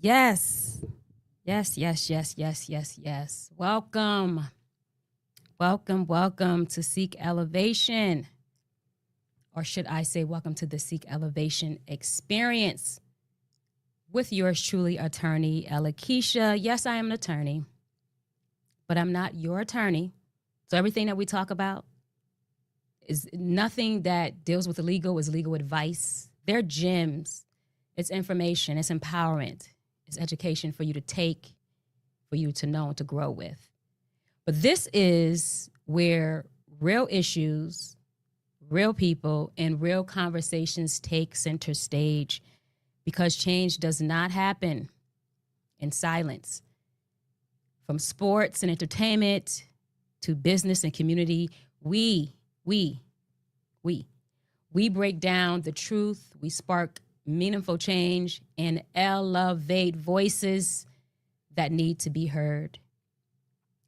Yes. Yes, yes, yes, yes, yes, yes. Welcome. Welcome, welcome to Seek Elevation. Or should I say, welcome to the Seek Elevation experience with yours truly, attorney Ella Keisha. Yes, I am an attorney, but I'm not your attorney. So everything that we talk about is nothing that deals with the legal is legal advice. They're gems. It's information, it's empowerment, it's education for you to take, for you to know and to grow with. But this is where real issues, real people, and real conversations take center stage because change does not happen in silence. From sports and entertainment to business and community, we, we break down the truth, we spark meaningful change, and elevate voices that need to be heard.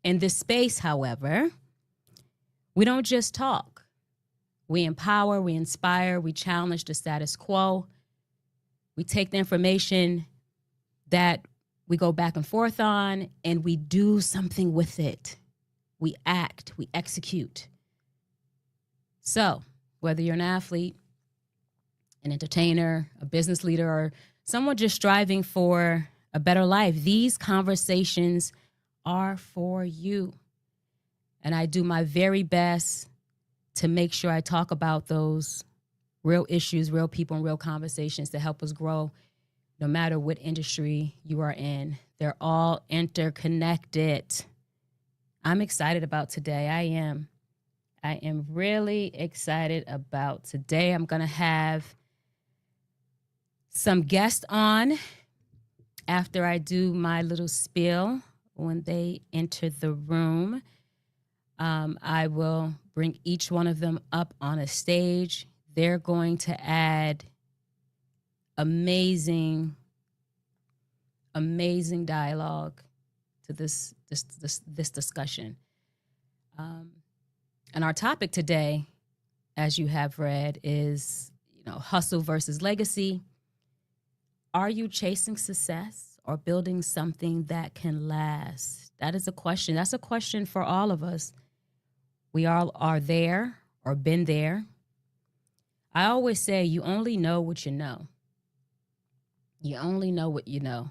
In this space, however, we don't just talk. We empower, we inspire, we challenge the status quo. We take the information that we go back and forth on and we do something with it. We act, we execute. So, whether you're an athlete, an entertainer, a business leader, or someone just striving for a better life, these conversations are for you. And I do my very best to make sure I talk about those real issues, real people, and real conversations to help us grow no matter what industry you are in. They're all interconnected. I'm excited about today. I am really excited about today. I'm going to have some guests on after I do my little spiel when they enter the room. I will bring each one of them up on a stage. They're going to add amazing dialogue to this discussion. And our topic today, as you have read, is hustle versus legacy. Are you chasing success or building something that can last? That is a question. That's a question for all of us. We all are there or been there. I always say you only know what you know. You only know what you know.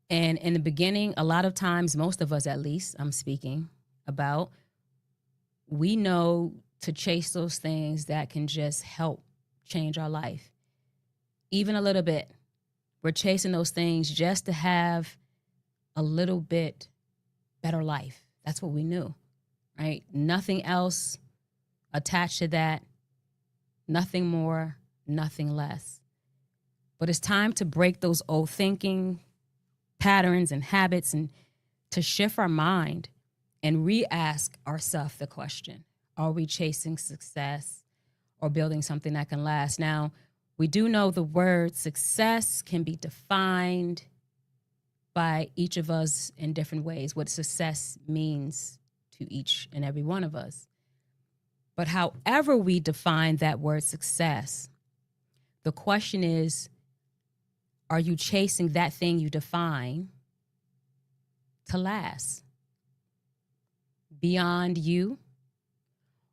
And in the beginning, a lot of times, most of us at least, I'm speaking about, we know to chase those things that can just help change our life. Even a little bit. We're chasing those things just to have a little bit better life. That's what we knew, right? Nothing else attached to that. Nothing more, nothing less. But it's time to break those old thinking patterns and habits and to shift our mind and re-ask ourselves the question, are we chasing success or building something that can last? Now, we do know the word success can be defined by each of us in different ways, what success means to each and every one of us. But however we define that word success, the question is, are you chasing that thing you define to last? Beyond you?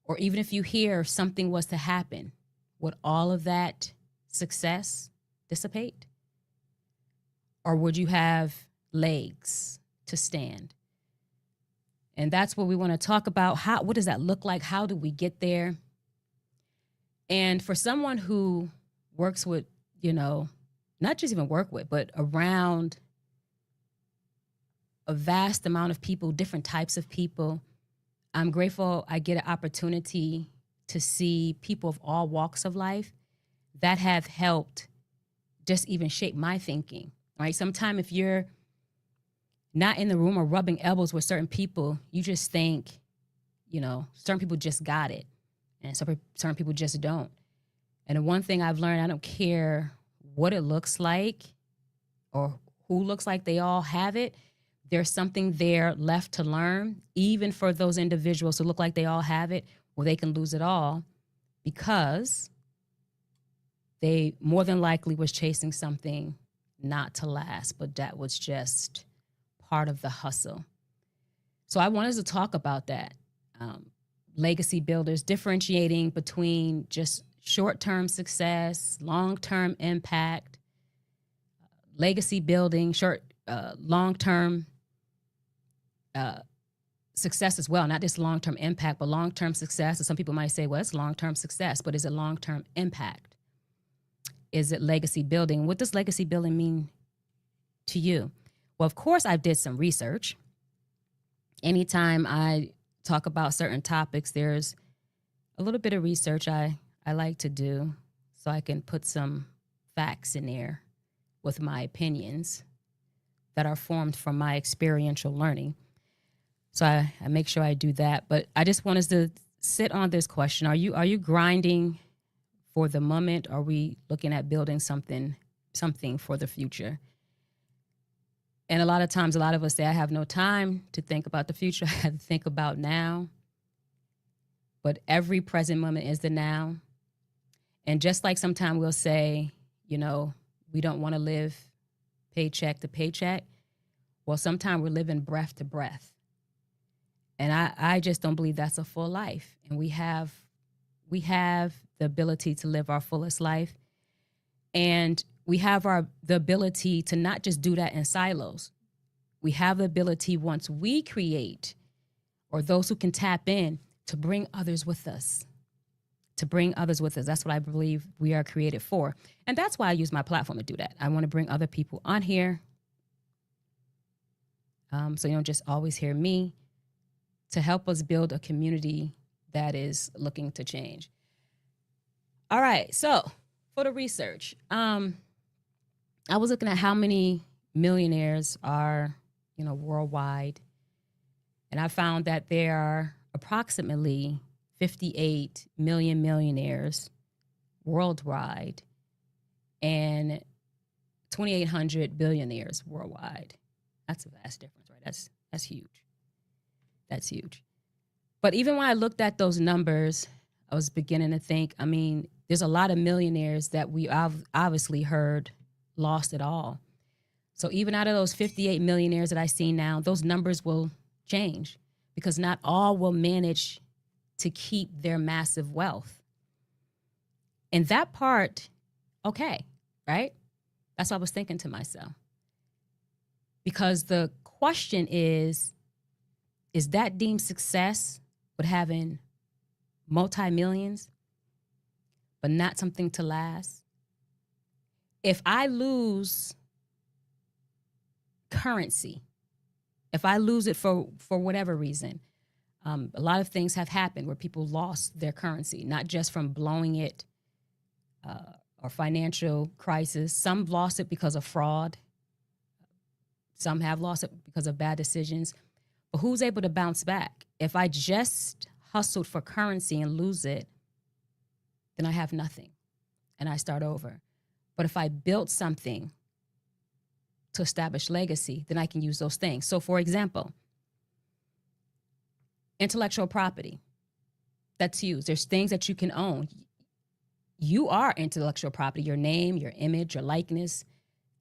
Or even if you hear something was to happen, would all of that success dissipate? Or would you have legs to stand? And that's what we want to talk about. What does that look like? How do we get there? And for someone who works with, not just even work with, but around a vast amount of people, different types of people, I'm grateful I get an opportunity to see people of all walks of life that have helped just even shape my thinking, right? Sometimes if you're not in the room or rubbing elbows with certain people, you just think, certain people just got it and certain people just don't. And the one thing I've learned, I don't care what it looks like or who looks like they all have it. There's something there left to learn, even for those individuals who look like they all have it, or they can lose it all because they more than likely was chasing something not to last, but that was just part of the hustle. So I wanted to talk about that. Legacy builders, differentiating between just short-term success, long-term impact, legacy building, long-term success as well, not just long-term impact, but long-term success. And some people might say, well, it's long-term success, but is it long-term impact? Is it legacy building? What does legacy building mean to you? Well, of course, I did some research. Anytime I talk about certain topics, there's a little bit of research I like to do so I can put some facts in there with my opinions that are formed from my experiential learning. So I make sure I do that. But I just want us to sit on this question. Are you grinding for the moment? Are we looking at building something for the future? And a lot of times, a lot of us say, I have no time to think about the future. I have to think about now. But every present moment is the now. And just like sometimes we'll say, we don't want to live paycheck to paycheck. Well, sometimes we're living breath to breath. And I just don't believe that's a full life. And we have the ability to live our fullest life. And we have the ability to not just do that in silos. We have the ability, once we create, or those who can tap in, to bring others with us. That's what I believe we are created for. And that's why I use my platform to do that. I want to bring other people on here. So you don't just always hear me, to help us build a community that is looking to change. All right. So for the research, I was looking at how many millionaires are, worldwide. And I found that there are approximately 58 million millionaires worldwide and 2,800 billionaires worldwide. That's a vast difference, right? That's huge. That's huge. But even when I looked at those numbers, I was beginning to think, there's a lot of millionaires that we obviously heard lost it all. So even out of those 58 millionaires that I see now, those numbers will change because not all will manage to keep their massive wealth. And that part, okay, right? That's what I was thinking to myself. Because the question is that deemed success with having multi-millions, but not something to last? If I lose currency, if I lose it for whatever reason, a lot of things have happened where people lost their currency, not just from blowing it or financial crisis. Some lost it because of fraud. Some have lost it because of bad decisions. But who's able to bounce back? If I just hustled for currency and lose it, then I have nothing and I start over. But if I built something to establish legacy, then I can use those things. So for example, intellectual property, that's used. There's things that you can own. You are intellectual property, your name, your image, your likeness,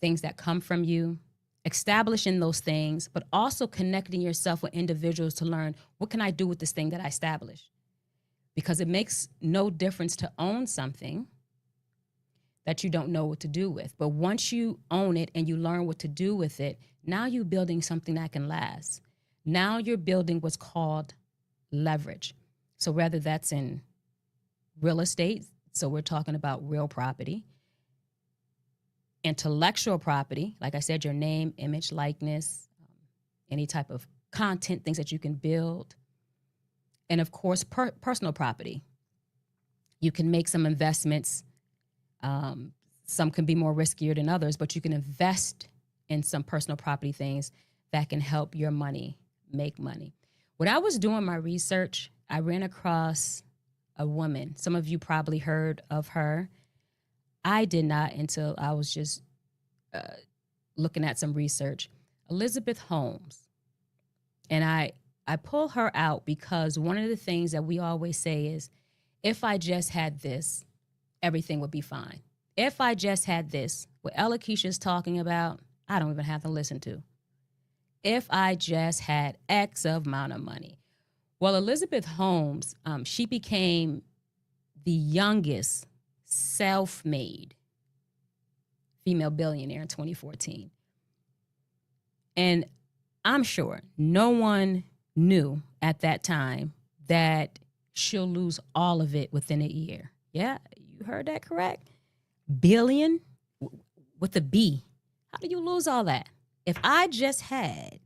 things that come from you. Establishing those things, but also connecting yourself with individuals to learn, what can I do with this thing that I established? Because it makes no difference to own something that you don't know what to do with. But once you own it and you learn what to do with it, now you're building something that can last. Now you're building what's called leverage. So whether that's in real estate, so we're talking about real property, intellectual property, like I said, your name, image, likeness, any type of content, things that you can build. And of course, personal property. You can make some investments. Some can be more riskier than others, but you can invest in some personal property things that can help your money make money. When I was doing my research, I ran across a woman. Some of you probably heard of her. I did not until I was just looking at some research. Elizabeth Holmes. And I pull her out because one of the things that we always say is, if I just had this, everything would be fine. If I just had this, what Ella Keisha's talking about, I don't even have to listen to. If I just had X amount of money. Well, Elizabeth Holmes, she became the youngest self-made female billionaire in 2014. And I'm sure no one knew at that time that she'll lose all of it within a year. Yeah, you heard that correct. Billion with a B. How do you lose all that? If I just had,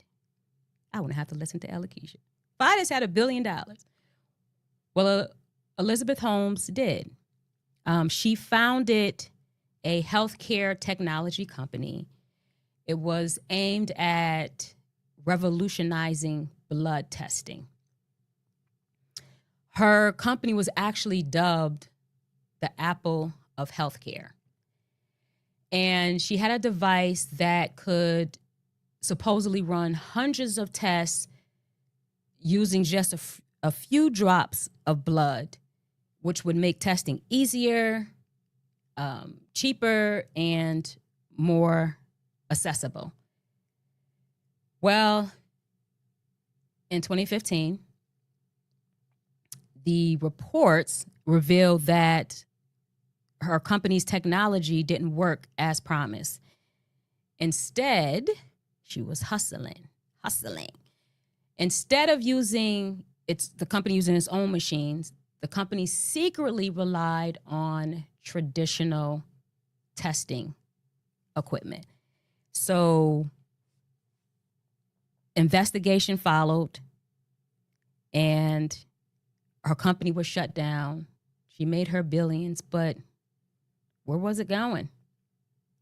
I wouldn't have to listen to Ella Keisha. If I just had $1 billion. Well, Elizabeth Holmes did. She founded a healthcare technology company. It was aimed at revolutionizing blood testing. Her company was actually dubbed the Apple of Healthcare. And she had a device that could supposedly run hundreds of tests using just a few drops of blood, which would make testing easier, cheaper, and more accessible. Well, in 2015, the reports revealed that her company's technology didn't work as promised. Instead, she was hustling. Instead of using the company using its own machines, the company secretly relied on traditional testing equipment. So investigation followed, and her company was shut down. She made her billions, but where was it going?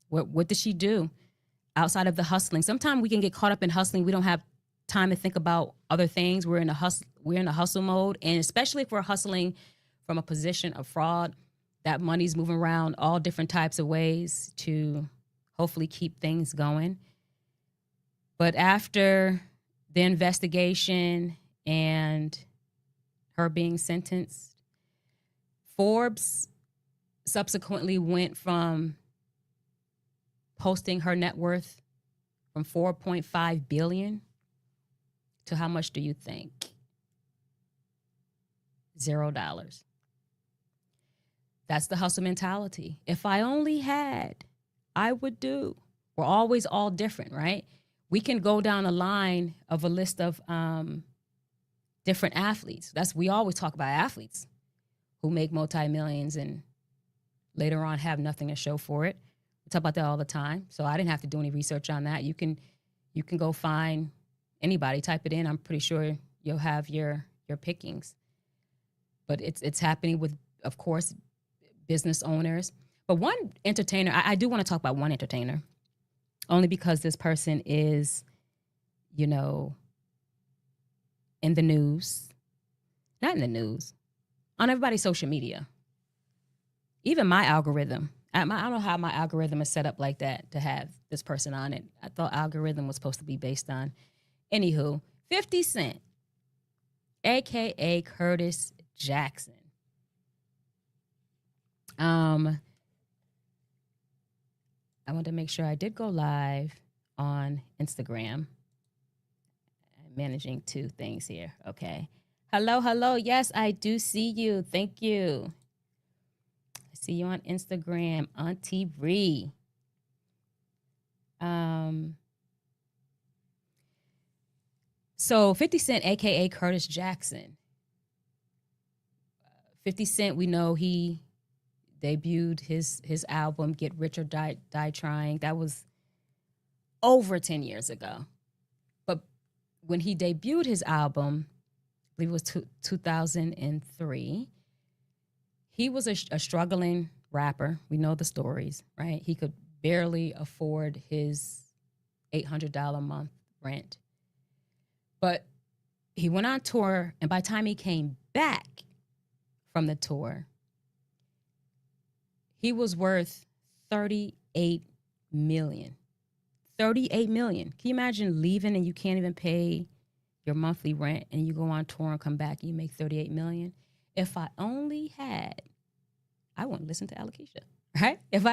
What did she do outside of the hustling? Sometimes we can get caught up in hustling. We don't have time to think about other things. We're in a hustle mode, and especially if we're hustling from a position of fraud, that money's moving around all different types of ways to hopefully keep things going. But after the investigation and her being sentenced, Forbes subsequently went from posting her net worth from $4.5 billion to how much do you think? $0. That's the hustle mentality. If I only had, I would do. We're always all different, right? We can go down a line of a list of different athletes. We always talk about athletes who make multi-millions and later on have nothing to show for it. We talk about that all the time. So I didn't have to do any research on that. You can go find anybody, type it in. I'm pretty sure you'll have your pickings. But it's happening with, of course, business owners. But one entertainer, I do want to talk about one entertainer, only because this person is, in the news. Not in the news. On everybody's social media. Even my algorithm. I don't know how my algorithm is set up like that to have this person on it. I thought algorithm was supposed to be based on. Anywho, 50 Cent, a.k.a. Curtis Jackson. I want to make sure I did go live on Instagram. I'm managing two things here. Okay. Hello. Yes, I do see you. Thank you. I see you on Instagram, Auntie Ree. So 50 Cent, a.k.a. Curtis Jackson. 50 Cent, we know he debuted his album, Get Rich or Die Trying. That was over 10 years ago. But when he debuted his album, I believe it was 2003, he was a struggling rapper. We know the stories, right? He could barely afford his $800 a month rent. But he went on tour, and by the time he came back from the tour, he was worth $38 million. $38 million. Can you imagine leaving and you can't even pay your monthly rent, and you go on tour and come back and you make $38 million? If I only had, I wouldn't listen to Ella Keisha, right? If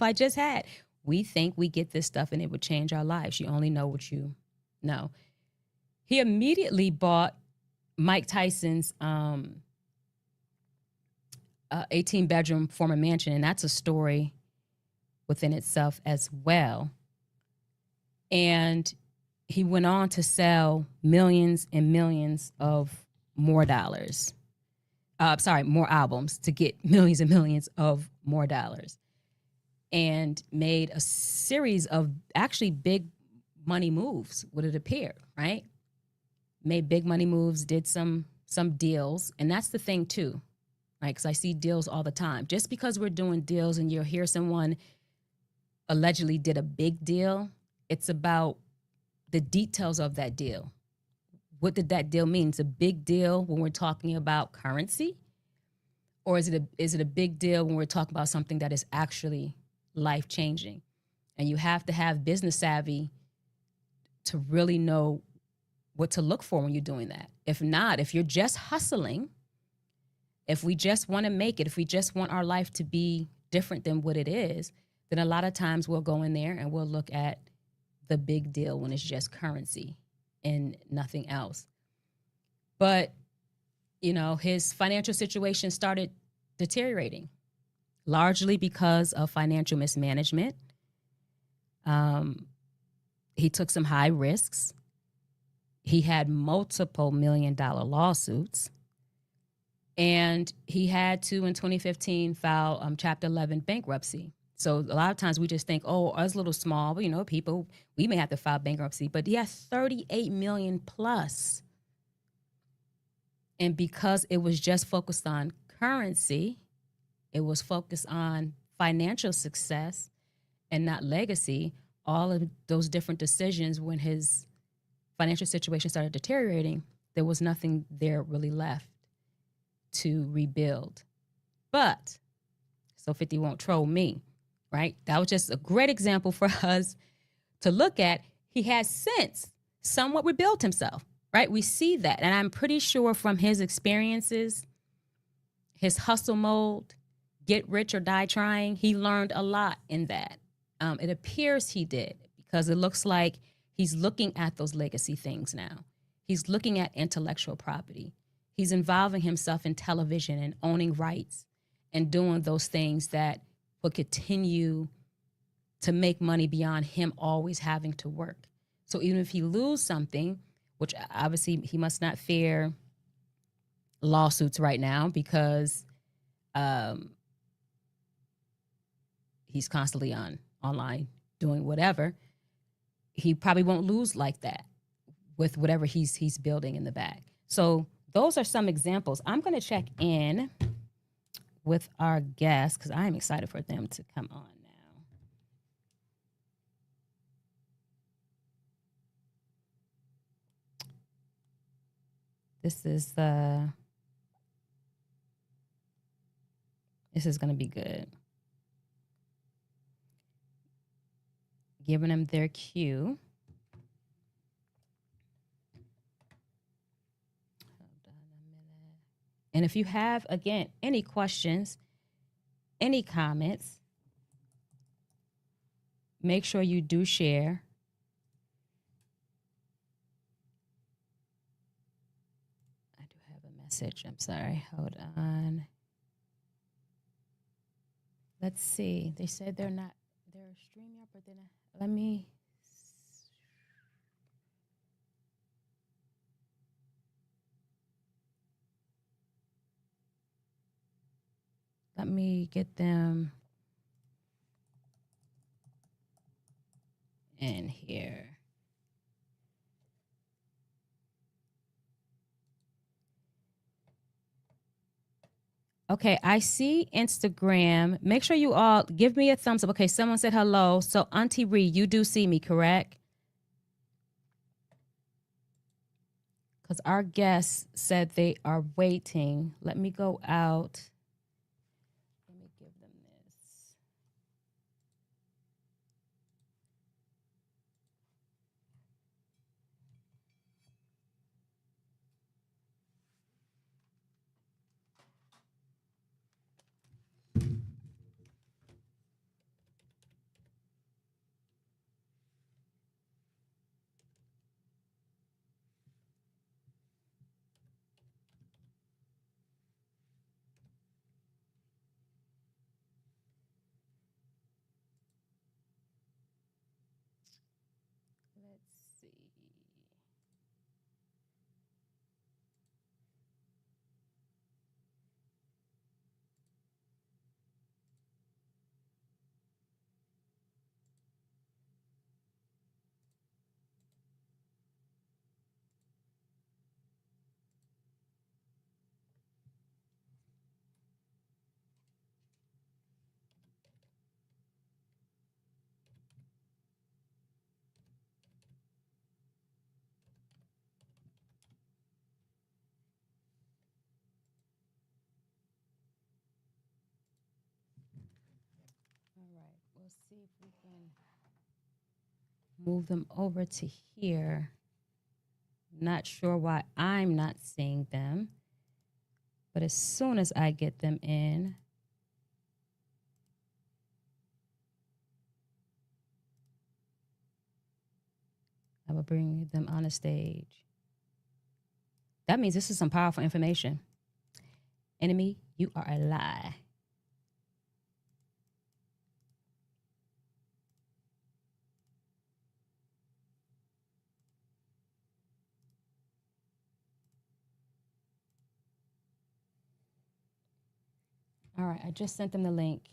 I just had, We think we get this stuff and it would change our lives. You only know what you know. He immediately bought Mike Tyson's 18-bedroom former mansion, and that's a story within itself as well. And he went on to sell millions and millions of more dollars. More albums to get millions and millions of more dollars, and made a series of actually big money moves, would it appear, right? Made big money moves, did some deals. And that's the thing too, right? Because I see deals all the time. Just because we're doing deals and you'll hear someone allegedly did a big deal, it's about the details of that deal. What did that deal mean? It's a big deal when we're talking about currency, or is it a big deal when we're talking about something that is actually life-changing? And you have to have business savvy to really know what to look for when you're doing that. If not, if you're just hustling, if we just want to make it, if we just want our life to be different than what it is, then a lot of times we'll go in there and we'll look at the big deal when it's just currency and nothing else. But, you know, his financial situation started deteriorating, largely because of financial mismanagement. He took some high risks. He had multiple $1-million lawsuits. And he had to, in 2015, file Chapter 11 bankruptcy. So a lot of times we just think, oh, us little small, you know, people, we may have to file bankruptcy. But he has 38 million plus. And because it was just focused on currency, it was focused on financial success and not legacy, all of those different decisions, when his financial situation started deteriorating, there was nothing there really left to rebuild. But, so 50 won't troll me, right? That was just a great example for us to look at. He has since somewhat rebuilt himself, right? We see that. And I'm pretty sure from his experiences, his hustle mode, get rich or die trying, he learned a lot in that. It appears he did, because it looks like he's looking at those legacy things now. He's looking at intellectual property. He's involving himself in television and owning rights and doing those things that will continue to make money beyond him always having to work. So even if he loses something, which obviously he must not fear lawsuits right now, because he's constantly online doing whatever, he probably won't lose like that with whatever he's building in the back. So those are some examples. I'm going to check in with our guests because I'm excited for them to come on now. This is going to be good. Giving them their cue. Hold on a minute. And if you have, again, any questions, any comments, make sure you do share. I do have a message. I'm sorry. Hold on. Let's see. They said they're streaming up, but then let me get them in here. Okay, I see Instagram. Make sure you all give me a thumbs up. Okay, someone said hello. So Auntie Ree, you do see me, correct? Because our guests said they are waiting. Let me go out. Let me give them this. We'll see if we can move them over to here. Not sure why I'm not seeing them, but as soon as I get them in, I will bring them on the stage. That means this is some powerful information. Enemy, you are a lie. All right, I just sent them the link.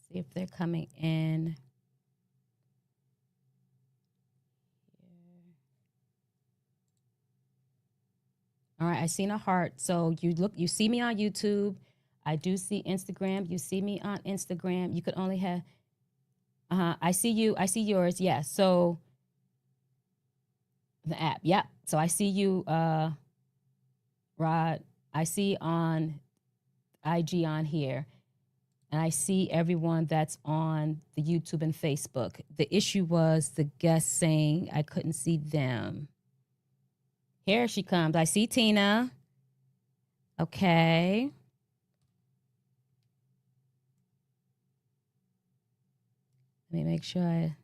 See if they're coming in. All right, I seen a heart. So you see me on YouTube. I do see Instagram. You see me on Instagram. You could only have, I see you. I see yours. Yeah. So the app. Yeah. So I see you, Rod. I see on IG on here. And I see everyone that's on the YouTube and Facebook. The issue was the guest saying I couldn't see them. Here she comes. I see Tina. Okay. Let me make sure I...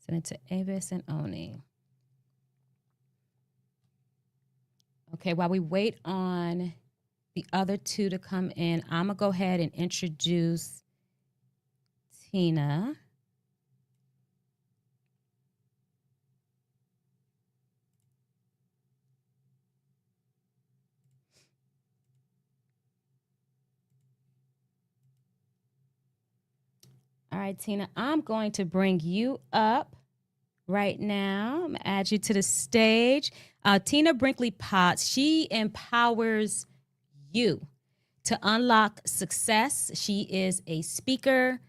Send it to Avis and Oni. Okay, while we wait on the other two to come in, I'm going to go ahead and introduce Tina. All right, Tina, I'm going to bring you up right now. I'm going to add you to the stage. Tina Brinkley Potts, she empowers you to unlock success. She is a speaker,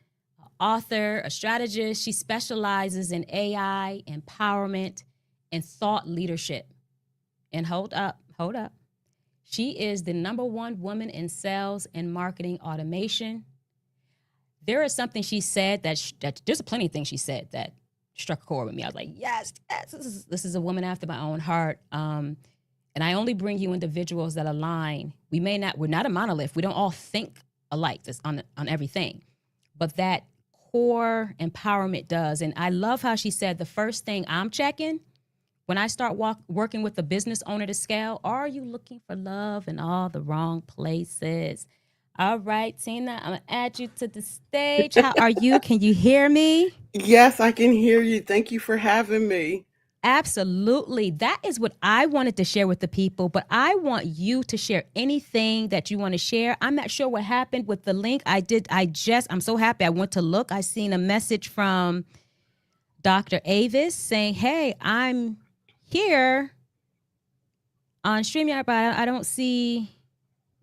author, a strategist. She specializes in AI, empowerment, and thought leadership. And hold up. She is the #1 woman in sales and marketing automation. There is something she said that there's plenty of things she said that struck a chord with me. I was like, yes, this is a woman after my own heart. And I only bring you individuals that align. We're not a monolith. We don't all think alike on everything, but that core empowerment does. And I love how she said the first thing I'm checking when I start working with a business owner to scale, are you looking for love in all the wrong places? All right, Tina, I'm going to add you to the stage. How are you? Can you hear me? Yes, I can hear you. Thank you for having me. Absolutely. That is what I wanted to share with the people, but I want you to share anything that you want to share. I'm not sure what happened with the link. I'm so happy. I went to look. I seen a message from Dr. Avis saying, hey, I'm here on StreamYard, but I don't see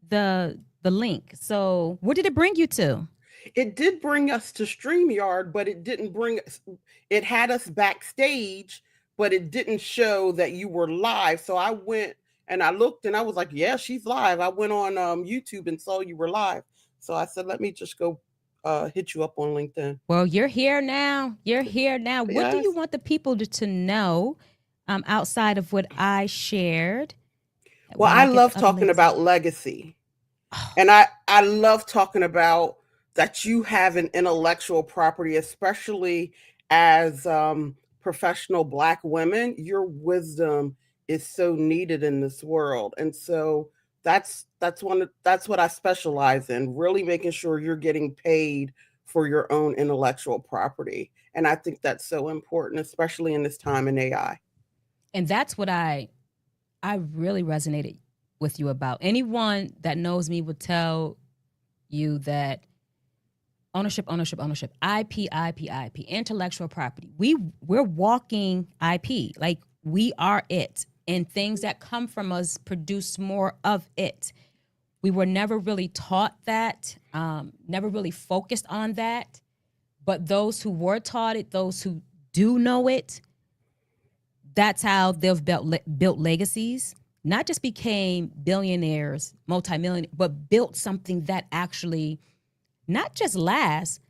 the link. So where did it bring you to? It did bring us to StreamYard, but it didn't bring us, it had us backstage, but it didn't show that you were live. So I went and I looked and I was like, yeah, she's live. I went on YouTube and saw you were live. So I said, let me just go hit you up on LinkedIn. Well, you're here now. What Yes. do you want the people to know outside of what I shared? Well, I love talking about legacy. And I love talking about that you have an intellectual property, especially as professional Black women. Your wisdom is so needed in this world, and so that's what I specialize in. Really making sure you're getting paid for your own intellectual property, and I think that's so important, especially in this time in AI. And that's what I really resonated with you about. Anyone that knows me would tell you that ownership, IP, intellectual property. We're walking IP. Like we are it. And things that come from us produce more of it. We were never really taught that, never really focused on that. But those who were taught it, those who do know it, that's how they've built legacies. Not just became billionaires, multimillionaires, but built something that actually not just lasts,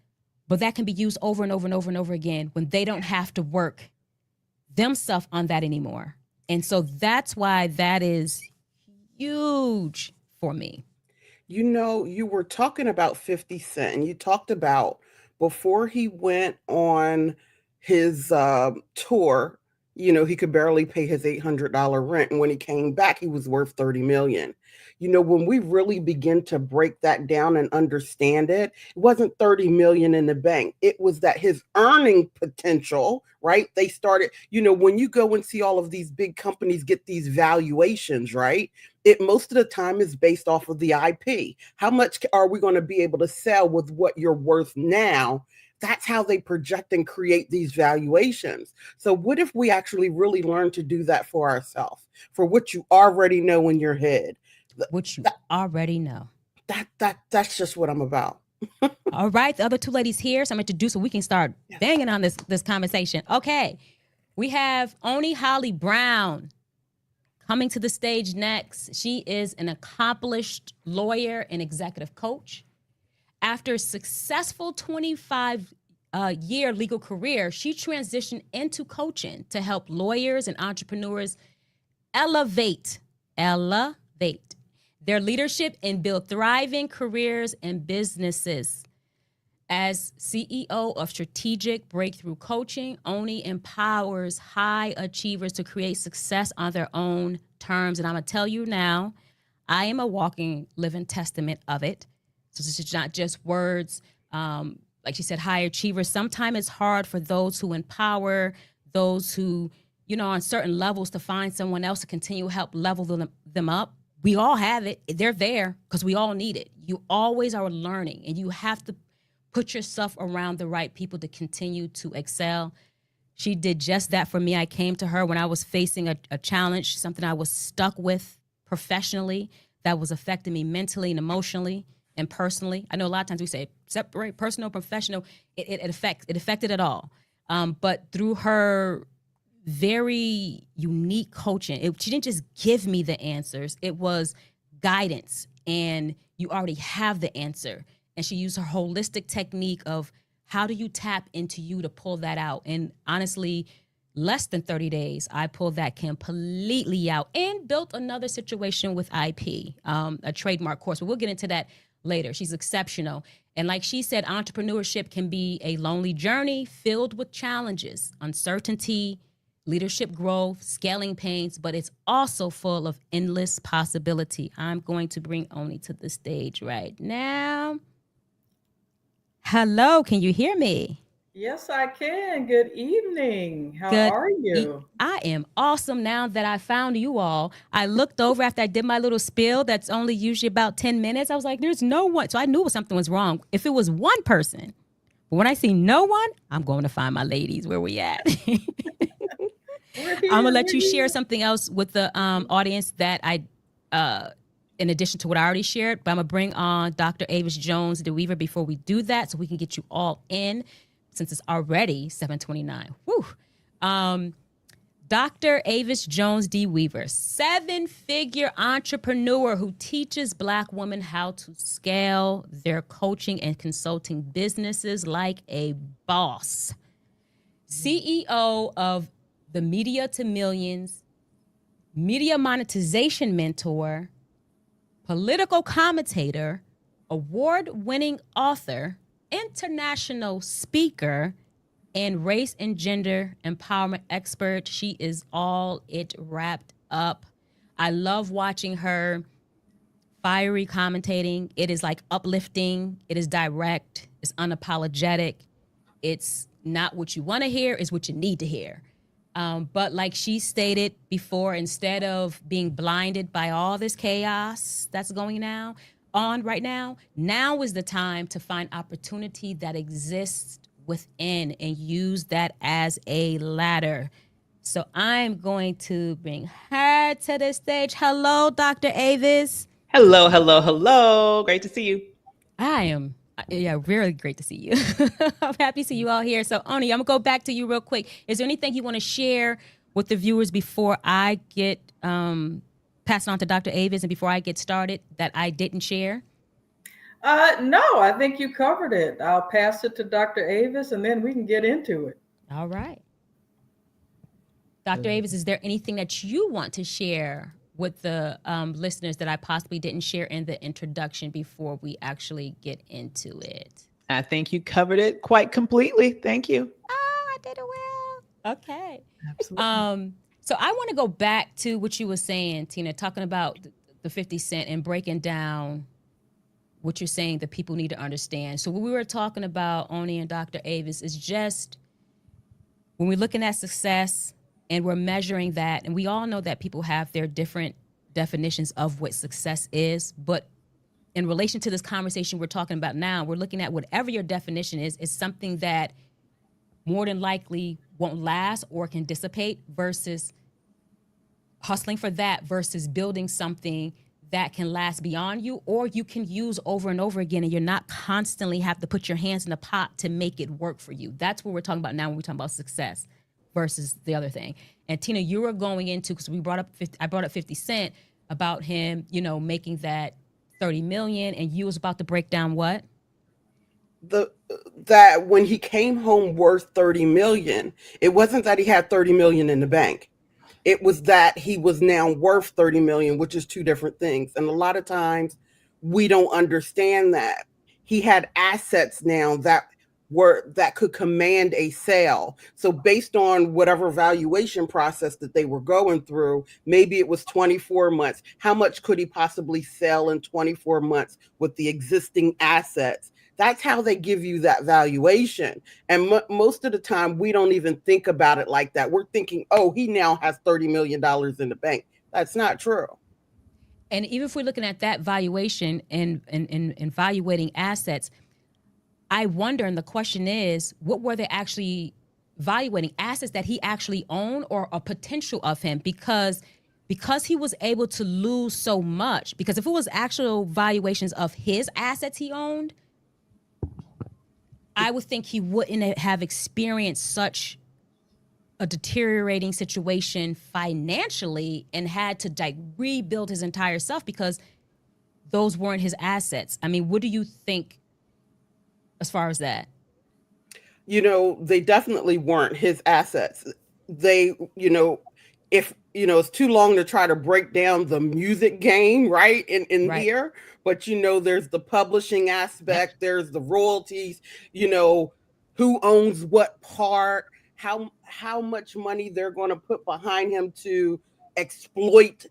but that can be used over and over and over and over again when they don't have to work themselves on that anymore. And so that's why that is huge for me. You know, you were talking about 50 Cent, and you talked about before he went on his tour, you know, he could barely pay his $800 rent. And when he came back, he was worth 30 million. You know, when we really begin to break that down and understand it, it wasn't 30 million in the bank. It was that his earning potential, right? They started, you know, when you go and see all of these big companies get these valuations, right? It most of the time is based off of the IP. How much are we going to be able to sell with what you're worth now? That's how they project and create these valuations. So what if we actually really learn to do that for ourselves, for what you already know in your head? What you already know. That's just what I'm about. All right, the other two ladies here, so I'm going to introduce so we can start banging on this conversation. Okay, we have Oni Holly Brown coming to the stage next. She is an accomplished lawyer and executive coach. After a successful 25-year legal career, she transitioned into coaching to help lawyers and entrepreneurs elevate their leadership and build thriving careers and businesses. As CEO of Strategic Breakthrough Coaching, Oni empowers high achievers to create success on their own terms. And I'm going to tell you now, I am a walking, living testament of it. So this is not just words. Like she said, high achievers. Sometimes it's hard for those who empower, those who, you know, on certain levels to find someone else to continue to help level them up. We all have it. They're there because we all need it. You always are learning, and you have to put yourself around the right people to continue to excel. She did just that for me. I came to her when I was facing a challenge, something I was stuck with professionally that was affecting me mentally and emotionally and personally. I know a lot of times we say separate personal, professional. It affected it all. But through her very unique coaching, she didn't just give me the answers. It was guidance, and you already have the answer. And she used her holistic technique of how do you tap into you to pull that out. And honestly, less than 30 days, I pulled that completely out and built another situation with IP, a trademark course. But we'll get into that later. She's exceptional. And like she said, entrepreneurship can be a lonely journey filled with challenges, uncertainty, leadership growth, scaling pains, but it's also full of endless possibility. I'm going to bring Oni to the stage right now. Hello, can you hear me? Yes, I can. Good evening. How are you? I am awesome now that I found you all. I looked over after I did my little spiel that's only usually about 10 minutes. I was like, there's no one. So I knew something was wrong if it was one person. But when I see no one, I'm going to find my ladies. Where we at? I'm going to let you share something else with the audience that in addition to what I already shared, but I'm going to bring on Dr. Avis Jones DeWeaver before we do that so we can get you all in since it's already 7:29. Woo. Dr. Avis Jones DeWeaver, 7-figure entrepreneur who teaches Black women how to scale their coaching and consulting businesses like a boss. CEO of the Media to Millions, media monetization mentor, political commentator, award-winning author, international speaker, and race and gender empowerment expert. She is all it wrapped up. I love watching her fiery commentating. It is like uplifting. It is direct. It's unapologetic. It's not what you want to hear. It's what you need to hear. But like she stated before, instead of being blinded by all this chaos that's going on right now, now is the time to find opportunity that exists within and use that as a ladder. So I'm going to bring her to the stage. Hello, Dr. Avis. Hello, hello, hello. Great to see you. I am, really great to see you. I'm happy to see you all here. So, Oni, I'm gonna go back to you real quick. Is there anything you want to share with the viewers before I get passed on to Dr. Avis and before I get started that I didn't share? No, I think you covered it. I'll pass it to Dr. Avis and then we can get into it. All right. Dr. Avis, is there anything that you want to share with the listeners that I possibly didn't share in the introduction before we actually get into it? I think you covered it quite completely. Thank you. I did it well. Okay. Absolutely. So I want to go back to what you were saying, Tina, talking about the 50 Cent and breaking down what you're saying that people need to understand. So what we were talking about, Oni and Dr. Avis, is just when we're looking at success and we're measuring that, and we all know that people have their different definitions of what success is, but in relation to this conversation we're talking about now, we're looking at whatever your definition is something that more than likely won't last or can dissipate versus hustling for that versus building something that can last beyond you or you can use over and over again and you're not constantly have to put your hands in the pot to make it work for you. That's what we're talking about now when we're talking about success versus the other thing. And Tina, you were going into, because I brought up 50 Cent about him, making that 30 million, and you was about to break down what? That when he came home worth 30 million, it wasn't that he had 30 million in the bank. It was that he was now worth 30 million, which is two different things. And a lot of times we don't understand that. He had assets now that could command a sale. So based on whatever valuation process that they were going through, maybe it was 24 months. How much could he possibly sell in 24 months with the existing assets? That's how they give you that valuation. And most of the time, we don't even think about it like that. We're thinking, oh, he now has $30 million in the bank. That's not true. And even if we're looking at that valuation and evaluating assets, I wonder, and the question is, what were they actually evaluating? Assets that he actually owned or a potential of him? Because he was able to lose so much, because if it was actual valuations of his assets he owned, I would think he wouldn't have experienced such a deteriorating situation financially and had to rebuild his entire self because those weren't his assets. I mean, what do you think as far as that? They definitely weren't his assets. They, if, it's too long to try to break down the music game, right? In right. Here. But, there's the publishing aspect, there's the royalties, who owns what part, how much money they're going to put behind him to exploit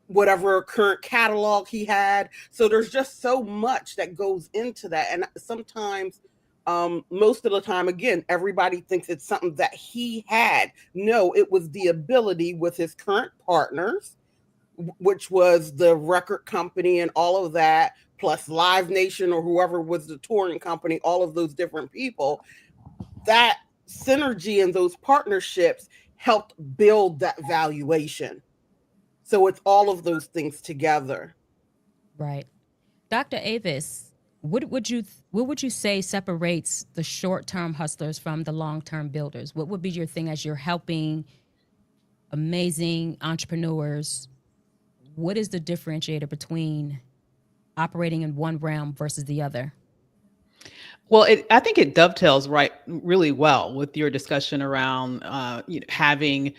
whatever current catalog he had. So there's just so much that goes into that. And sometimes, most of the time, again, everybody thinks it's something that he had. No, it was the ability with his current partners, which was the record company and all of that, plus Live Nation or whoever was the touring company, all of those different people. That synergy and those partnerships helped build that valuation. So it's all of those things together. Right. Dr. Avis, what would you say separates the short-term hustlers from the long-term builders? What would be your thing as you're helping amazing entrepreneurs? What is the differentiator between operating in one realm versus the other? Well, I think it dovetails really well with your discussion around having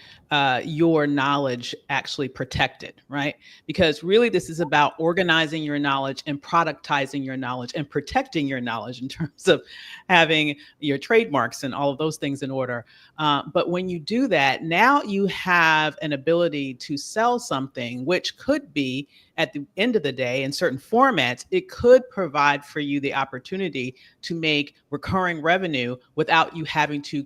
your knowledge actually protected, right? Because really this is about organizing your knowledge and productizing your knowledge and protecting your knowledge in terms of having your trademarks and all of those things in order. But when you do that, now you have an ability to sell something which could be, at the end of the day, in certain formats, it could provide for you the opportunity to make recurring revenue without you having to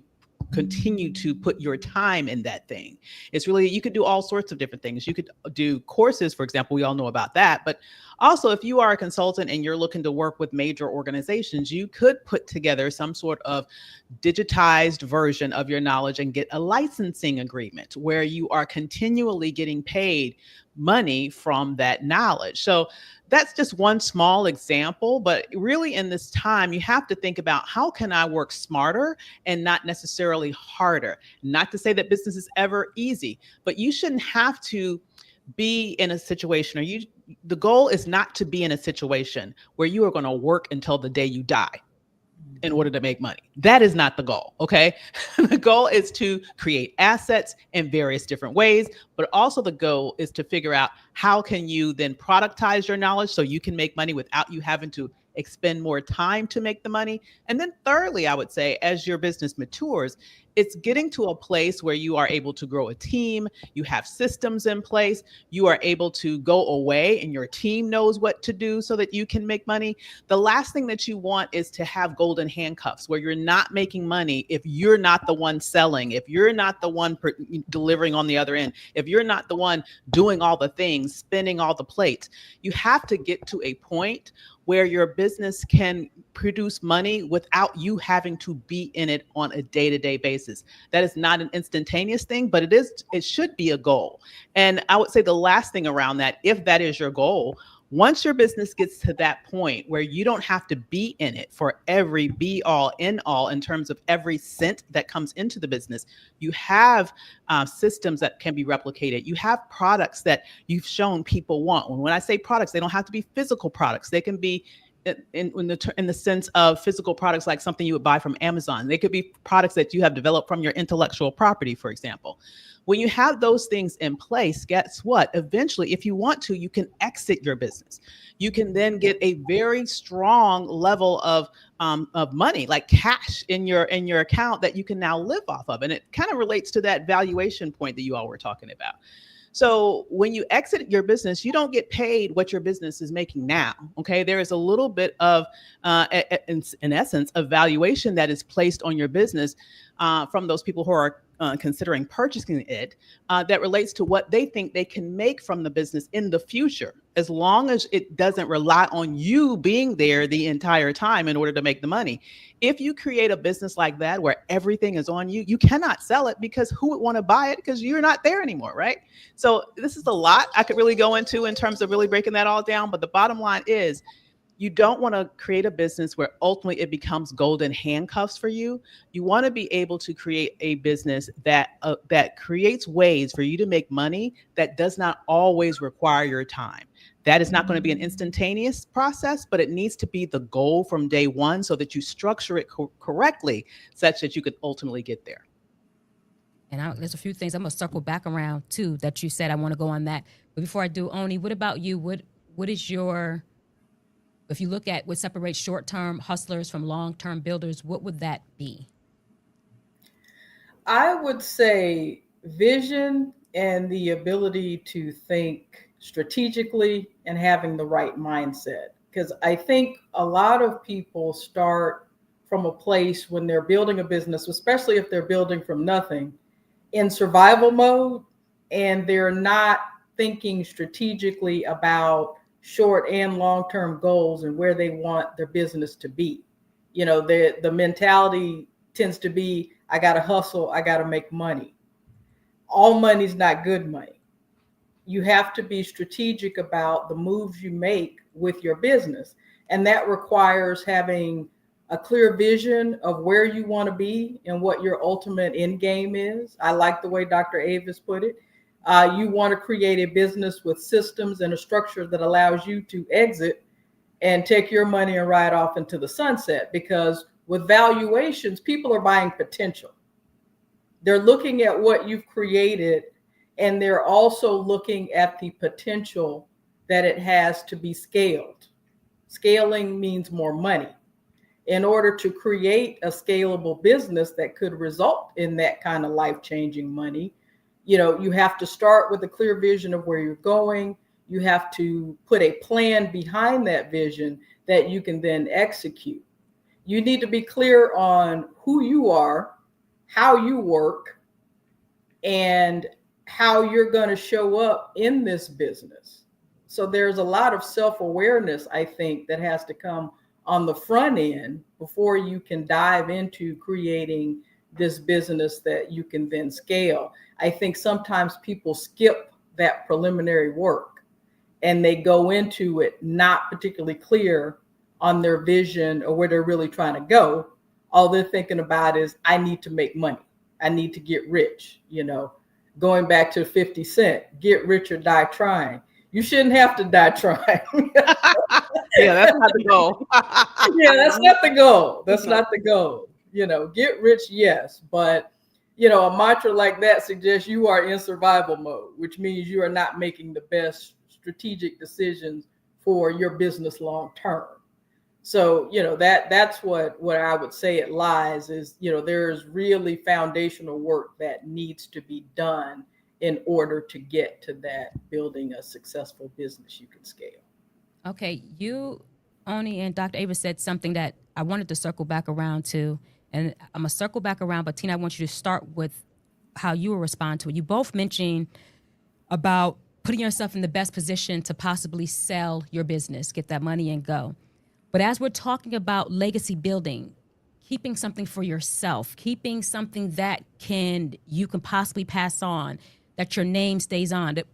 continue to put your time in that thing. It's really, you could do all sorts of different things. You could do courses, for example, we all know about that, but Also, if you are a consultant and you're looking to work with major organizations, you could put together some sort of digitized version of your knowledge and get a licensing agreement where you are continually getting paid money from that knowledge. So that's just one small example, but really in this time, you have to think about how can I work smarter and not necessarily harder? Not to say that business is ever easy, but you shouldn't have to be in a situation, the goal is not to be in a situation where you are going to work until the day you die in order to make money. That is not the goal. Okay. The goal is to create assets in various different ways, but also the goal is to figure out how can you then productize your knowledge so you can make money without you having to expend more time to make the money. And then thirdly, I would say as your business matures, it's getting to a place where you are able to grow a team, you have systems in place, you are able to go away and your team knows what to do so that you can make money. The last thing that you want is to have golden handcuffs where you're not making money if you're not the one selling, if you're not the one delivering on the other end, if you're not the one doing all the things, spinning all the plates. You have to get to a point where your business can produce money without you having to be in it on a day-to-day basis. That is not an instantaneous thing, but it should be a goal. And I would say the last thing around that, if that is your goal, once your business gets to that point where you don't have to be in it for every be all end all in terms of every cent that comes into the business, you have systems that can be replicated. You have products that you've shown people want. When I say products, they don't have to be physical products. They can be in the sense of physical products, like something you would buy from Amazon. They could be products that you have developed from your intellectual property, for example. When you have those things in place, guess what? Eventually, if you want to, you can exit your business. You can then get a very strong level of money, like cash in your account that you can now live off of. And it kind of relates to that valuation point that you all were talking about. So when you exit your business, you don't get paid what your business is making now. Okay. There is a little bit of, in essence, a valuation that is placed on your business from those people who are considering purchasing it that relates to what they think they can make from the business in the future, as long as it doesn't rely on you being there the entire time in order to make the money. If you create a business like that where everything is on you, you cannot sell it because who would want to buy it because you're not there anymore, right? So this is a lot I could really go into in terms of really breaking that all down. But the bottom line is, you don't want to create a business where ultimately it becomes golden handcuffs for you. You want to be able to create a business that creates ways for you to make money that does not always require your time. That is not going to be an instantaneous process, but it needs to be the goal from day one so that you structure it correctly such that you could ultimately get there. And there's a few things I'm going to circle back around too that you said. I want to go on that. But before I do, Oni, what about you? What is your... If you look at what separates short-term hustlers from long-term builders, what would that be? I would say vision and the ability to think strategically and having the right mindset. Because I think a lot of people start from a place when they're building a business, especially if they're building from nothing, in survival mode, and they're not thinking strategically about short and long-term goals and where they want their business to be. You know, the mentality tends to be, I got to hustle, I got to make money. All money's not good money. You have to be strategic about the moves you make with your business. And that requires having a clear vision of where you want to be and what your ultimate end game is. I like the way Dr. Avis put it. You want to create a business with systems and a structure that allows you to exit and take your money and ride off into the sunset. Because with valuations, people are buying potential. They're looking at what you've created, and they're also looking at the potential that it has to be scaled. Scaling means more money. In order to create a scalable business that could result in that kind of life-changing money, you have to start with a clear vision of where you're going. You have to put a plan behind that vision that you can then execute. You need to be clear on who you are, how you work, and how you're going to show up in this business. So there's a lot of self-awareness, I think, that has to come on the front end before you can dive into creating this business that you can then scale. I think sometimes people skip that preliminary work and they go into it not particularly clear on their vision or where they're really trying to go. All they're thinking about is, I need to make money. I need to get rich. Going back to 50 Cent, get rich or die trying. You shouldn't have to die trying. Yeah, that's not the goal. Yeah, that's not the goal. That's not the goal. Get rich, yes. But, a mantra like that suggests you are in survival mode, which means you are not making the best strategic decisions for your business long term. So, that's what I would say it lies is, there's really foundational work that needs to be done in order to get to that building a successful business you can scale. Okay, you, Oni, and Dr. Avis said something that I wanted to circle back around to, and I'm going to circle back around, but Tina, I want you to start with how you will respond to it. You both mentioned about putting yourself in the best position to possibly sell your business, get that money and go. But as we're talking about legacy building, keeping something for yourself, keeping something that you can possibly pass on, that your name stays on, that,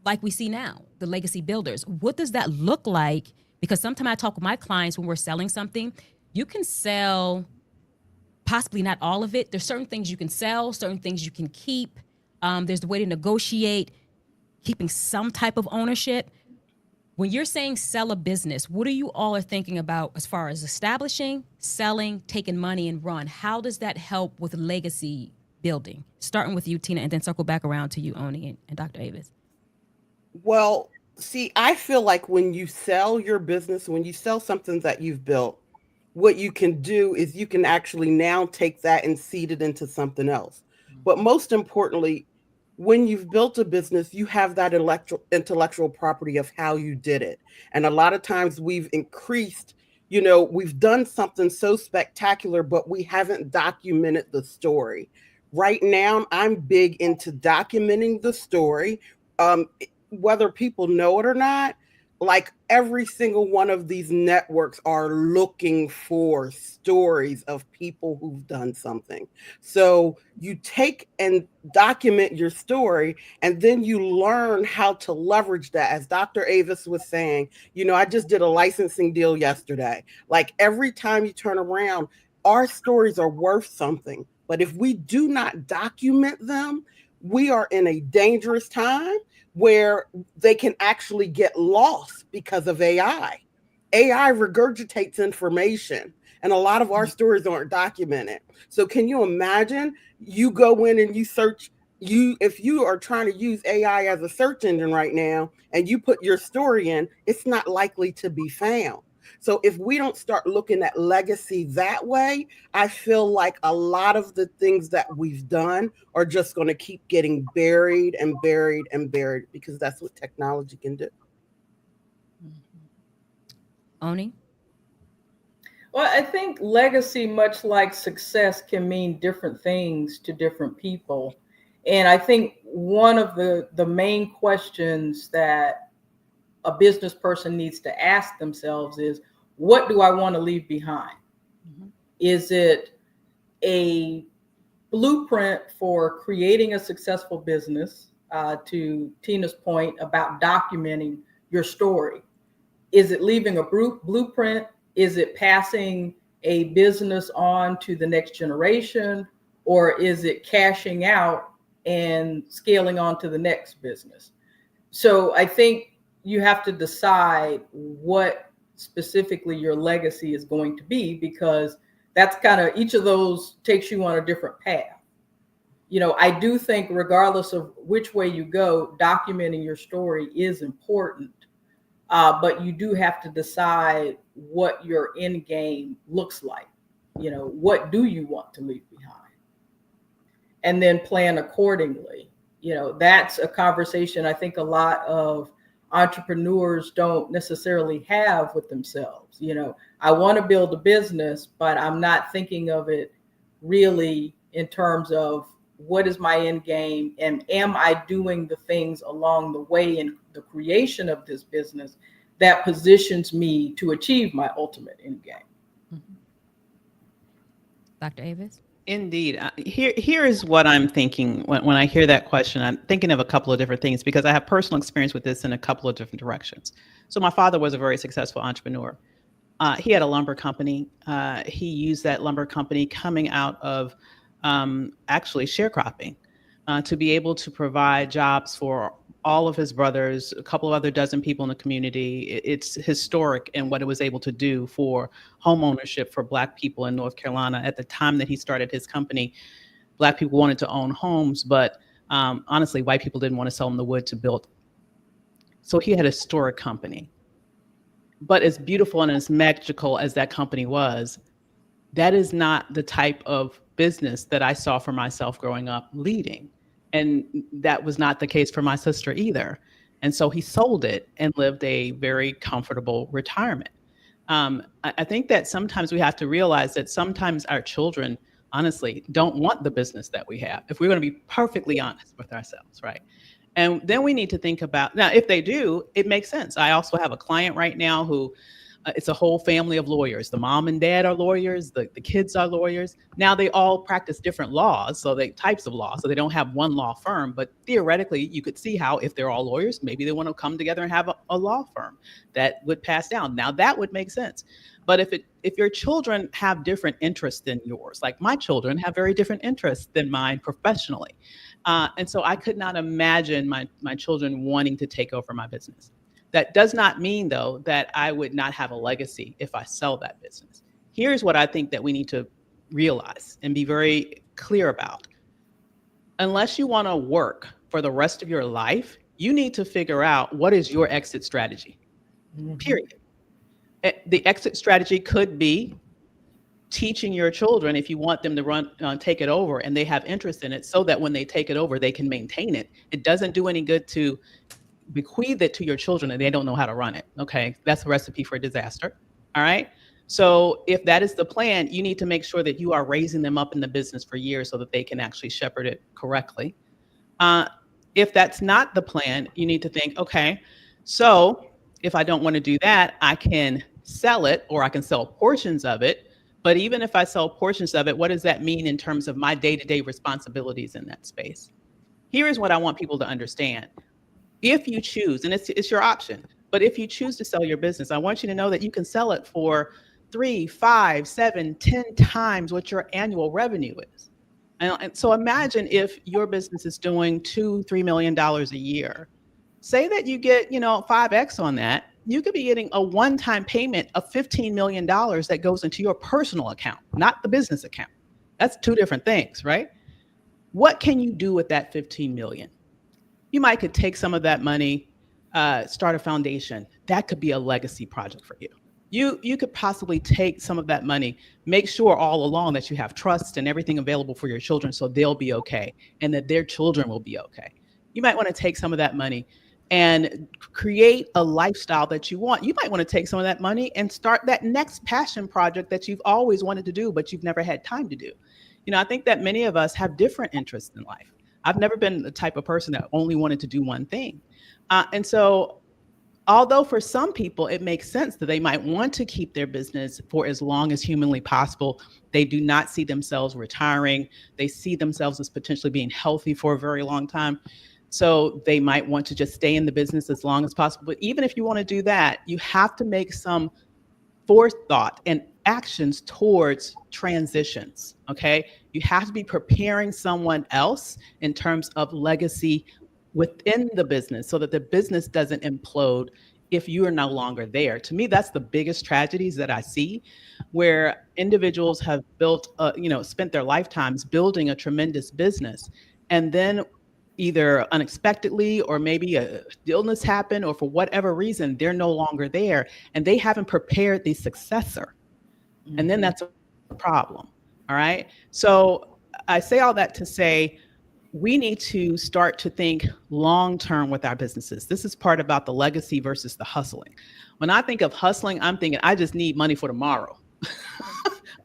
like we see now, the legacy builders. What does that look like? Because sometimes I talk with my clients when we're selling something, you can sell possibly not all of it. There's certain things you can sell, certain things you can keep. There's the way to negotiate, keeping some type of ownership. When you're saying sell a business, what are you all are thinking about as far as establishing, selling, taking money and run? How does that help with legacy building? Starting with you, Tina, and then circle back around to you, Oni, and Dr. Avis. Well, see, I feel like when you sell your business, when you sell something that you've built, what you can do is you can actually now take that and seed it into something else. But most importantly, when you've built a business, you have that intellectual property of how you did it. And a lot of times we've increased, we've done something so spectacular, but we haven't documented the story. Right now, I'm big into documenting the story. Whether people know it or not, like every single one of these networks are looking for stories of people who've done something. So you take and document your story, and then you learn how to leverage that. As Dr. Avis was saying, I just did a licensing deal yesterday. Like every time you turn around, our stories are worth something. But if we do not document them, we are in a dangerous time where they can actually get lost because of AI. AI regurgitates information, and a lot of our stories aren't documented. So can you imagine you go in and you search, if you are trying to use AI as a search engine right now and you put your story in, it's not likely to be found. So if we don't start looking at legacy that way, I feel like a lot of the things that we've done are just going to keep getting buried and buried and buried, because that's what technology can do. Oni? Well, I think legacy, much like success, can mean different things to different people. And I think one of the main questions that a business person needs to ask themselves is, what do I want to leave behind? Mm-hmm. Is it a blueprint for creating a successful business? To Tina's point about documenting your story. Is it leaving a blueprint? Is it passing a business on to the next generation? Or is it cashing out and scaling on to the next business? So I think you have to decide what specifically your legacy is going to be, because that's kind of, each of those takes you on a different path. I do think regardless of which way you go, documenting your story is important, but you do have to decide what your end game looks like. What do you want to leave behind? And then plan accordingly. That's a conversation I think a lot of entrepreneurs don't necessarily have with themselves. I want to build a business, but I'm not thinking of it really in terms of what is my end game, and am I doing the things along the way in the creation of this business that positions me to achieve my ultimate end game. Dr. Avis? Indeed. Here is what I'm thinking when I hear that question. I'm thinking of a couple of different things because I have personal experience with this in a couple of different directions. So my father was a very successful entrepreneur. He had a lumber company. He used that lumber company coming out of actually sharecropping to be able to provide jobs for all of his brothers, a couple of other dozen people in the community. It's historic in what it was able to do for home ownership for Black people in North Carolina. At the time that he started his company, Black people wanted to own homes, but honestly, white people didn't want to sell them the wood to build. So he had a historic company. But as beautiful and as magical as that company was, that is not the type of business that I saw for myself growing up leading. And that was not the case for my sister either. And so he sold it and lived a very comfortable retirement. I think that sometimes we have to realize that sometimes our children, honestly, don't want the business that we have, if we're going to be perfectly honest with ourselves, right? And then we need to think about, now, if they do, it makes sense. I also have a client right now who it's a whole family of lawyers. The mom and dad are lawyers. The kids are lawyers. Now they all practice different laws, types of law. So they don't have one law firm. But theoretically, you could see how if they're all lawyers, maybe they want to come together and have a law firm that would pass down. Now that would make sense. But if your children have different interests than yours, like my children have very different interests than mine professionally. And so I could not imagine my children wanting to take over my business. That does not mean, though, that I would not have a legacy if I sell that business. Here's what I think that we need to realize and be very clear about. Unless you want to work for the rest of your life, you need to figure out what is your exit strategy, period. The exit strategy could be teaching your children, if you want them to take it over and they have interest in it, so that when they take it over, they can maintain it. It doesn't do any good to bequeath it to your children and they don't know how to run it. Okay, that's a recipe for disaster. All right. So if that is the plan, you need to make sure that you are raising them up in the business for years so that they can actually shepherd it correctly. If that's not the plan, you need to think, okay, so if I don't want to do that, I can sell it or I can sell portions of it. But even if I sell portions of it, what does that mean in terms of my day-to-day responsibilities in that space? Here is what I want people to understand. If you choose, and it's your option, but if you choose to sell your business, I want you to know that you can sell it for 3, 5, 7, 10 times what your annual revenue is. And so imagine if your business is doing $2-3 million a year. Say that you get, 5x on that. You could be getting a one-time payment of $15 million that goes into your personal account, not the business account. That's two different things, right? What can you do with that $15 million? You might could take some of that money, start a foundation. That could be a legacy project for you. You could possibly take some of that money, make sure all along that you have trust and everything available for your children so they'll be okay and that their children will be okay. You might want to take some of that money and create a lifestyle that you want. You might want to take some of that money and start that next passion project that you've always wanted to do, but you've never had time to do. I think that many of us have different interests in life. I've never been the type of person that only wanted to do one thing. And so although for some people it makes sense that they might want to keep their business for as long as humanly possible, they do not see themselves retiring. They see themselves as potentially being healthy for a very long time. So they might want to just stay in the business as long as possible. But even if you want to do that, you have to make some forethought and actions towards transitions, okay? You have to be preparing someone else in terms of legacy within the business so that the business doesn't implode if you are no longer there. To me, that's the biggest tragedies that I see, where individuals have built, spent their lifetimes building a tremendous business, and then either unexpectedly or maybe a illness happened or for whatever reason, they're no longer there and they haven't prepared the successor. And then that's a problem. All right. So I say all that to say, we need to start to think long-term with our businesses. This is part about the legacy versus the hustling. When I think of hustling, I'm thinking I just need money for tomorrow.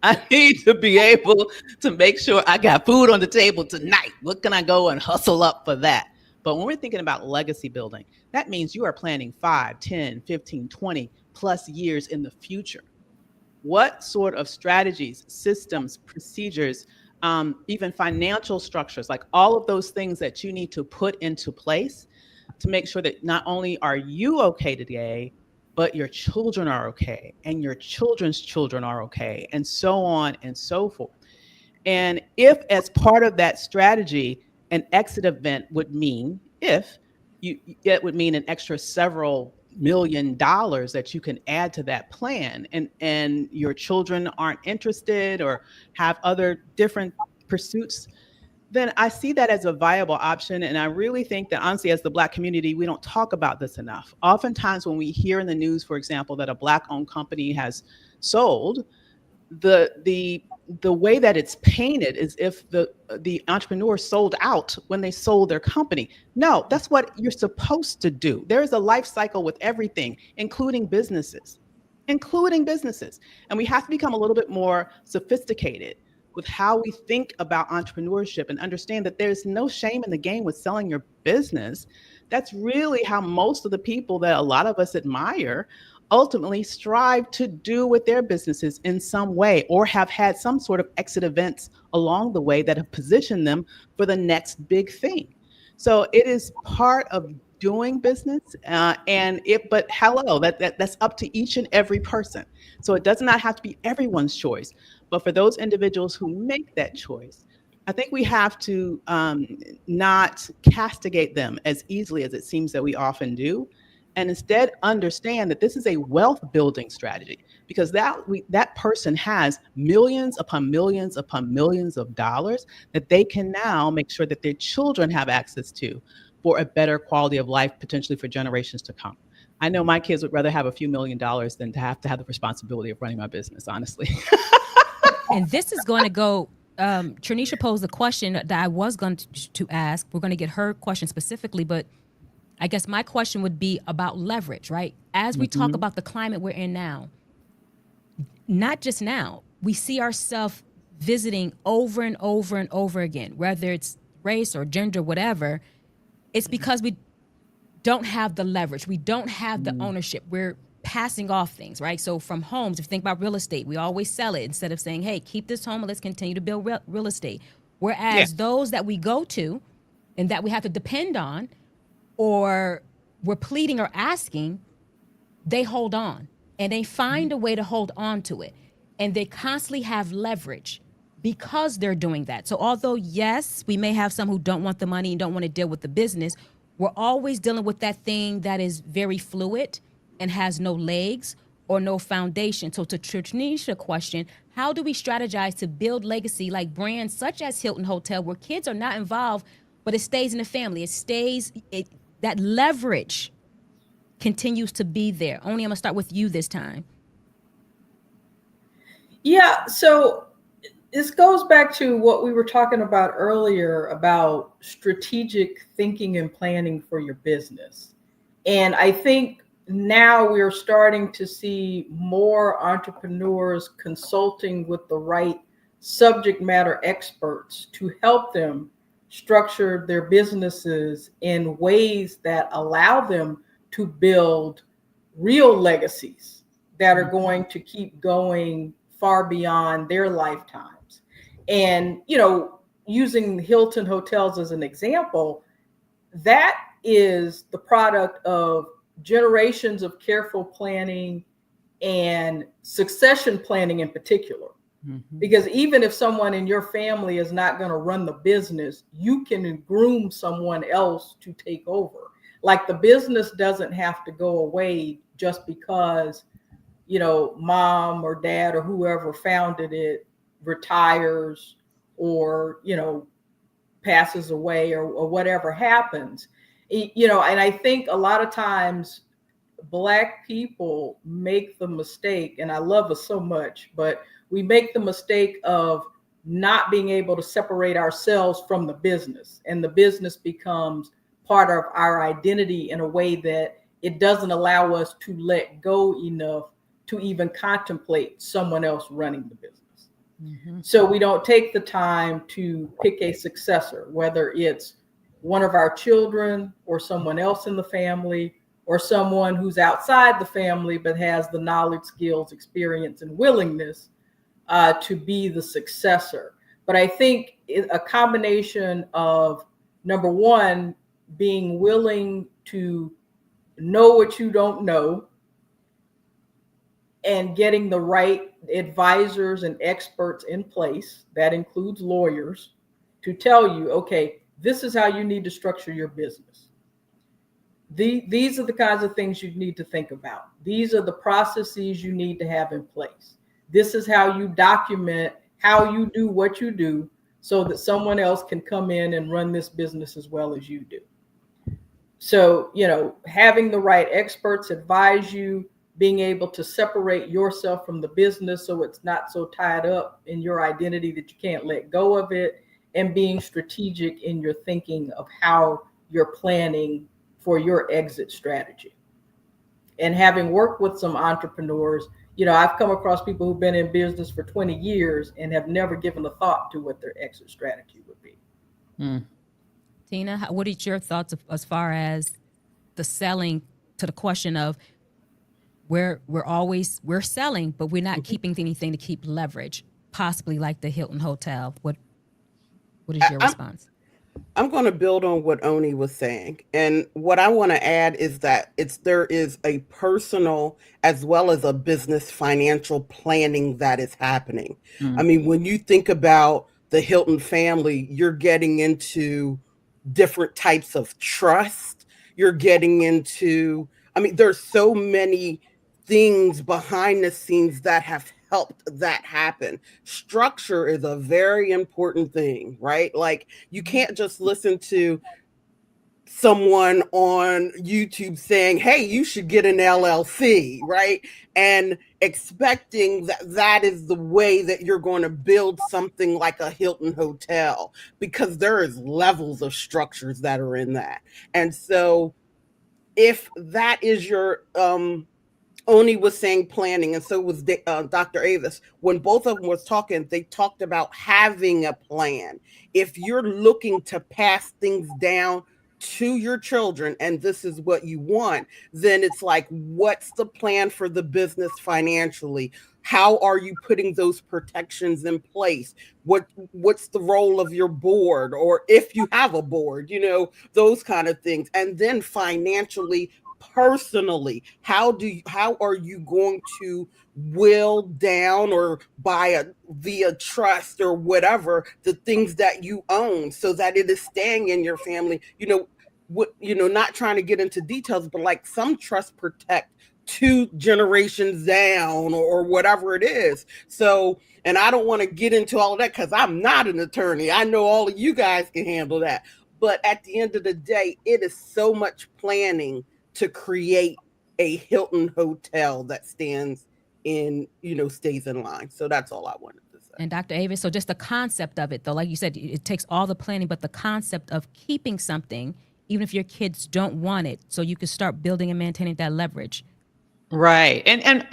I need to be able to make sure I got food on the table tonight. What can I go and hustle up for that? But when we're thinking about legacy building, that means you are planning 5, 10, 15, 20 plus years in the future. What sort of strategies, systems, procedures, even financial structures, like all of those things that you need to put into place to make sure that not only are you okay today, but your children are okay and your children's children are okay, and so on and so forth. And if, as part of that strategy, an exit event would mean, if you, it would mean an extra several $1 million that you can add to that plan, and your children aren't interested or have other different pursuits, then I see that as a viable option. And I really think that, honestly, as the Black community, we don't talk about this enough. Oftentimes when we hear in the news, for example, that a Black-owned company has sold, the way that it's painted is if the entrepreneur sold out when they sold their company. No, that's what you're supposed to do. There is a life cycle with everything, including businesses. And we have to become a little bit more sophisticated with how we think about entrepreneurship and understand that there's no shame in the game with selling your business. That's really how most of the people that a lot of us admire ultimately strive to do with their businesses in some way, or have had some sort of exit events along the way that have positioned them for the next big thing. So it is part of doing business, but hello, that's up to each and every person. So it does not have to be everyone's choice, but for those individuals who make that choice, I think we have to not castigate them as easily as it seems that we often do, and instead understand that this is a wealth building strategy, because that person has millions upon millions upon millions of dollars that they can now make sure that their children have access to for a better quality of life, potentially for generations to come. I know my kids would rather have a few $1 million than to have the responsibility of running my business, honestly. And this is going to go, Trinisha posed a question that I was going to ask. We're going to get her question specifically, but I guess my question would be about leverage, right? As we talk about the climate we're in now, not just now, we see ourselves visiting over and over and over again, whether it's race or gender, whatever. It's because we don't have the leverage. We don't have the ownership. We're passing off things, right? So from homes, if you think about real estate, we always sell it instead of saying, hey, keep this home and let's continue to build real estate. Whereas those that we go to and that we have to depend on, or we're pleading or asking, they hold on and they find a way to hold on to it. And they constantly have leverage because they're doing that. So although, yes, we may have some who don't want the money and don't want to deal with the business, we're always dealing with that thing that is very fluid and has no legs or no foundation. So to Trinisha's question, how do we strategize to build legacy like brands such as Hilton Hotel, where kids are not involved, but it stays in the family. That leverage continues to be there. Only, I'm gonna start with you this time. Yeah, so this goes back to what we were talking about earlier about strategic thinking and planning for your business. And I think now we're starting to see more entrepreneurs consulting with the right subject matter experts to help them structure their businesses in ways that allow them to build real legacies that are going to keep going far beyond their lifetimes. And, using Hilton Hotels as an example, that is the product of generations of careful planning and succession planning in particular. Because even if someone in your family is not going to run the business, you can groom someone else to take over. Like, the business doesn't have to go away just because, mom or dad or whoever founded it retires or, passes away or whatever happens. And I think a lot of times Black people make the mistake, and I love us so much, but we make the mistake of not being able to separate ourselves from the business, and the business becomes part of our identity in a way that it doesn't allow us to let go enough to even contemplate someone else running the business. So we don't take the time to pick a successor, whether it's one of our children or someone else in the family or someone who's outside the family but has the knowledge, skills, experience, and willingness to be the successor. But I think a combination of, number one, being willing to know what you don't know and getting the right advisors and experts in place, that includes lawyers, to tell you, okay, this is how you need to structure your business. These are the kinds of things you need to think about. These are the processes you need to have in place. This is how you document how you do what you do so that someone else can come in and run this business as well as you do. So, having the right experts advise you, being able to separate yourself from the business so it's not so tied up in your identity that you can't let go of it, and being strategic in your thinking of how you're planning for your exit strategy. And having worked with some entrepreneurs, I've come across people who've been in business for 20 years and have never given a thought to what their exit strategy would be. Tina, what are your thoughts as far as the selling, to the question of we're selling, but we're not keeping anything to keep leverage, possibly like the Hilton Hotel? What is your response? I'm going to build on what Oni was saying. And what I want to add is that there is a personal as well as a business financial planning that is happening. I mean, when you think about the Hilton family, you're getting into different types of trust. You're getting into, there's so many things behind the scenes that have helped that happen. Structure is a very important thing, right? Like, you can't just listen to someone on YouTube saying, hey, you should get an LLC, right? And expecting that is the way that you're going to build something like a Hilton Hotel, because there is levels of structures that are in that. And so if that is your, Oni was saying planning, and so was Dr. Avis. When both of them was talking, they talked about having a plan. If you're looking to pass things down to your children and this is what you want, then it's like, what's the plan for the business financially? How are you putting those protections in place? What's the role of your board, or if you have a board, those kind of things. And then financially, personally, how are you going to will down or buy via trust or whatever the things that you own so that it is staying in your family? Not trying to get into details, but like some trusts protect 2 generations down or whatever it is. So, and I don't want to get into all of that because I'm not an attorney. I know all of you guys can handle that. But at the end of the day, it is so much planning to create a Hilton Hotel that stands in, stays in line. So that's all I wanted to say. And Dr. Avis, so just the concept of it, though, like you said, it takes all the planning, but the concept of keeping something, even if your kids don't want it, so you can start building and maintaining that leverage. Right. And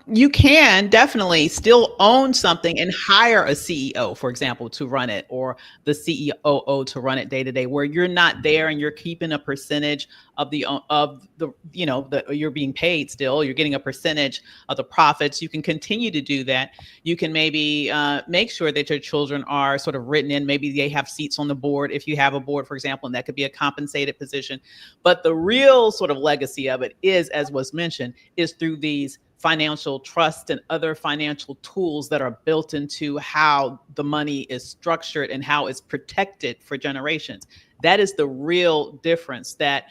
you can definitely still own something and hire a CEO, for example, to run it, or the CEO to run it day to day, where you're not there and you're keeping a percentage of you're being paid still. You're getting a percentage of the profits. You can continue to do that. You can maybe make sure that your children are sort of written in. Maybe they have seats on the board if you have a board, for example, and that could be a compensated position. But the real sort of legacy of it is, as was mentioned, is through these financial trust and other financial tools that are built into how the money is structured and how it's protected for generations. That is the real difference that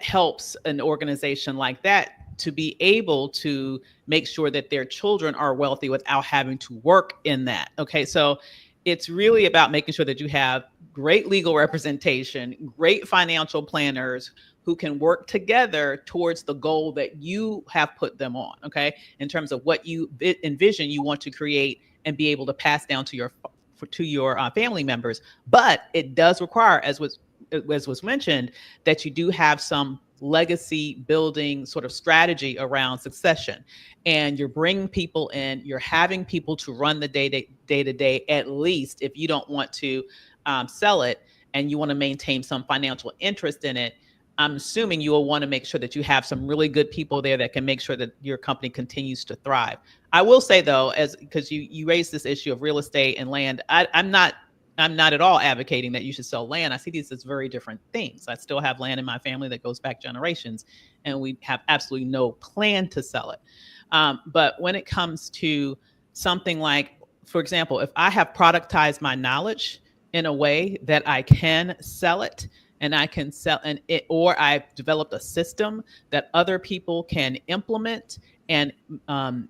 helps an organization like that to be able to make sure that their children are wealthy without having to work in that. Okay, so it's really about making sure that you have great legal representation, great financial planners who can work together towards the goal that you have put them on, okay, in terms of what you envision you want to create and be able to pass down to your family members. But it does require, as was mentioned, that you do have some legacy building sort of strategy around succession, and you're bringing people in, you're having people to run the day to day, at least if you don't want to sell it and you want to maintain some financial interest in it, I'm assuming you will want to make sure that you have some really good people there that can make sure that your company continues to thrive. I will say though, because you raised this issue of real estate and land, I'm not at all advocating that you should sell land. I see these as very different things. I still have land in my family that goes back generations, and we have absolutely no plan to sell it. But when it comes to something like, for example, if I have productized my knowledge in a way that I can sell it, and I can sell it, or I've developed a system that other people can implement and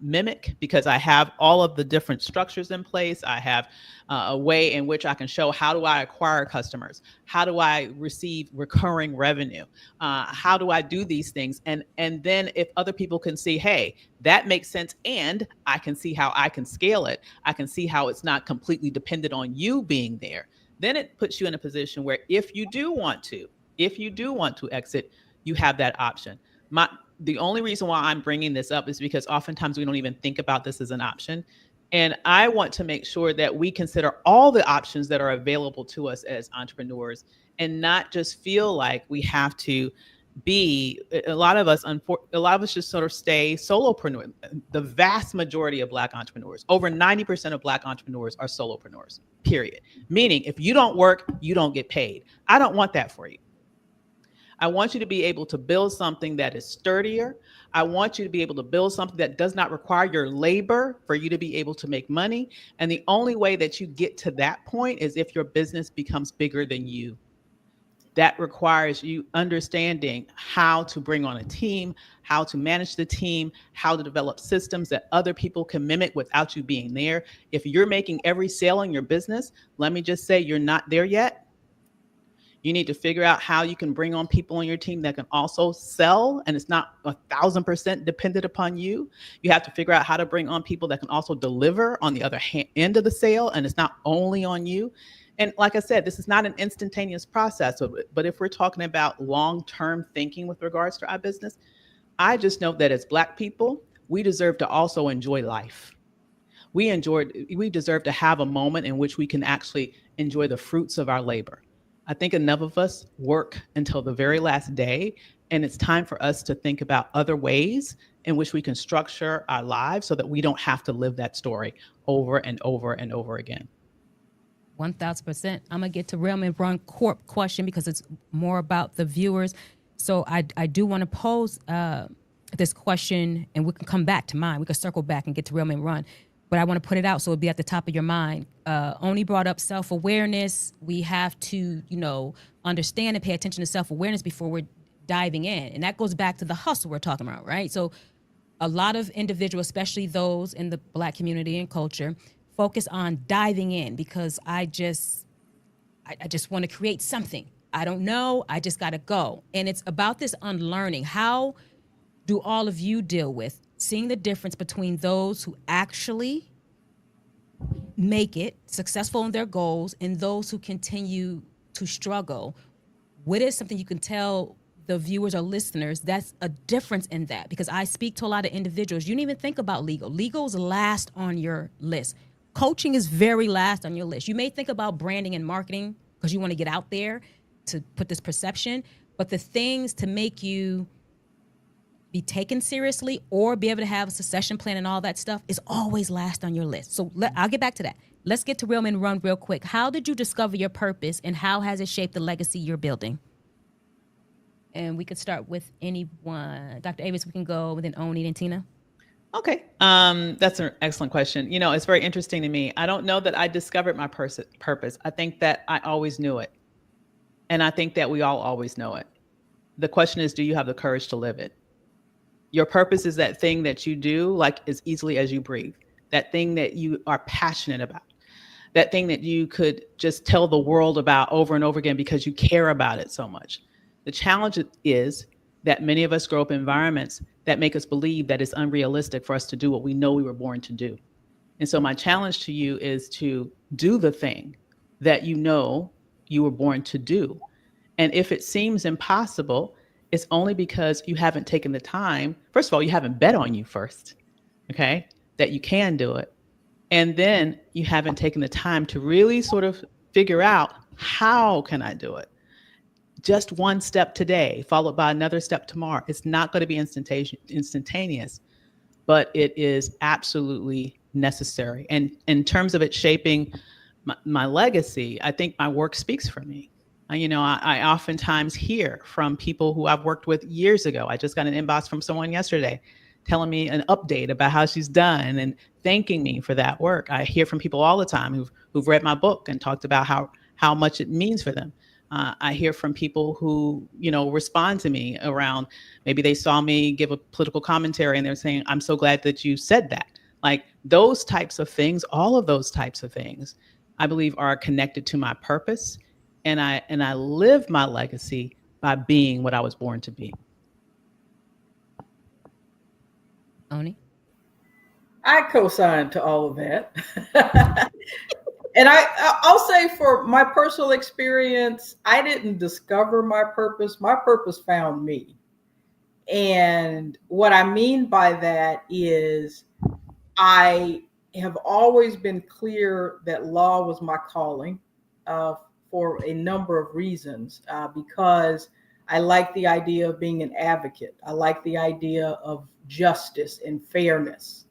mimic, because I have all of the different structures in place. I have a way in which I can show, how do I acquire customers? How do I receive recurring revenue? How do I do these things? And then if other people can see, hey, that makes sense, and I can see how I can scale it, I can see how it's not completely dependent on you being there, then it puts you in a position where if you do want to exit, you have that option. The only reason why I'm bringing this up is because oftentimes we don't even think about this as an option. And I want to make sure that we consider all the options that are available to us as entrepreneurs, and not just feel like we have to be, a lot of us just sort of stay solopreneur. The vast majority of Black entrepreneurs, over 90% of Black entrepreneurs, are solopreneurs, period. Meaning, if you don't work, you don't get paid. I don't want that for you. I want you to be able to build something that is sturdier. I want you to be able to build something that does not require your labor for you to be able to make money. And the only way that you get to that point is if your business becomes bigger than you. That requires you understanding how to bring on a team, how to manage the team, how to develop systems that other people can mimic without you being there. If you're making every sale in your business, let me just say you're not there yet. You need to figure out how you can bring on people on your team that can also sell, and it's not 1,000% dependent upon you. You have to figure out how to bring on people that can also deliver on the other end of the sale, and it's not only on you. And like I said, this is not an instantaneous process, but if we're talking about long-term thinking with regards to our business, I just know that as Black people, we deserve to also enjoy life. We deserve to have a moment in which we can actually enjoy the fruits of our labor. I think enough of us work until the very last day, and it's time for us to think about other ways in which we can structure our lives so that we don't have to live that story over and over and over again. 1,000%. I'm gonna get to Railman Run Corp question because it's more about the viewers. So I do want to pose this question, and we can come back to mine. We can circle back and get to Railman Run. But I want to put it out so it'll be at the top of your mind. Oni brought up self-awareness. We have to, understand and pay attention to self-awareness before we're diving in. And that goes back to the hustle we're talking about, right? So a lot of individuals, especially those in the Black community and culture, focus on diving in because I just want to create something. I don't know. I just got to go. And it's about this unlearning. How do all of you deal with seeing the difference between those who actually make it successful in their goals and those who continue to struggle? What is something you can tell the viewers or listeners that's a difference in that? Because I speak to a lot of individuals. You don't even think about legal. Legal's last on your list. Coaching is very last on your list. You may think about branding and marketing because you want to get out there to put this perception, but the things to make you be taken seriously or be able to have a succession plan and all that stuff is always last on your list. So I'll get back to that. Let's get to Railman Run real quick. How did you discover your purpose and how has it shaped the legacy you're building? And we could start with anyone. Dr. Avis, we can go with Oni and Tina. Okay. That's an excellent question. It's very interesting to me. I don't know that I discovered my purpose. I think that I always knew it. And I think that we all always know it. The question is, do you have the courage to live it? Your purpose is that thing that you do like as easily as you breathe, that thing that you are passionate about, that thing that you could just tell the world about over and over again because you care about it so much. The challenge is that many of us grow up in environments that make us believe that it's unrealistic for us to do what we know we were born to do. And so my challenge to you is to do the thing that you know you were born to do. And if it seems impossible, it's only because you haven't taken the time. First of all, you haven't bet on you first, okay, that you can do it. And then you haven't taken the time to really sort of figure out, how can I do it? Just one step today, followed by another step tomorrow. It's not going to be instantaneous, but it is absolutely necessary. And in terms of it shaping my legacy, I think my work speaks for me. I oftentimes hear from people who I've worked with years ago. I just got an inbox from someone yesterday telling me an update about how she's done and thanking me for that work. I hear from people all the time who've read my book and talked about how much it means for them. I hear from people who, respond to me around, maybe they saw me give a political commentary and they're saying, I'm so glad that you said that. Like those types of things, all of those types of things, I believe are connected to my purpose. And I live my legacy by being what I was born to be. Oni? I co-sign to all of that. And I'll say, for my personal experience, I didn't discover my purpose. My purpose found me. And what I mean by that is I have always been clear that law was my calling for a number of reasons, because I like the idea of being an advocate. I like the idea of justice and fairness.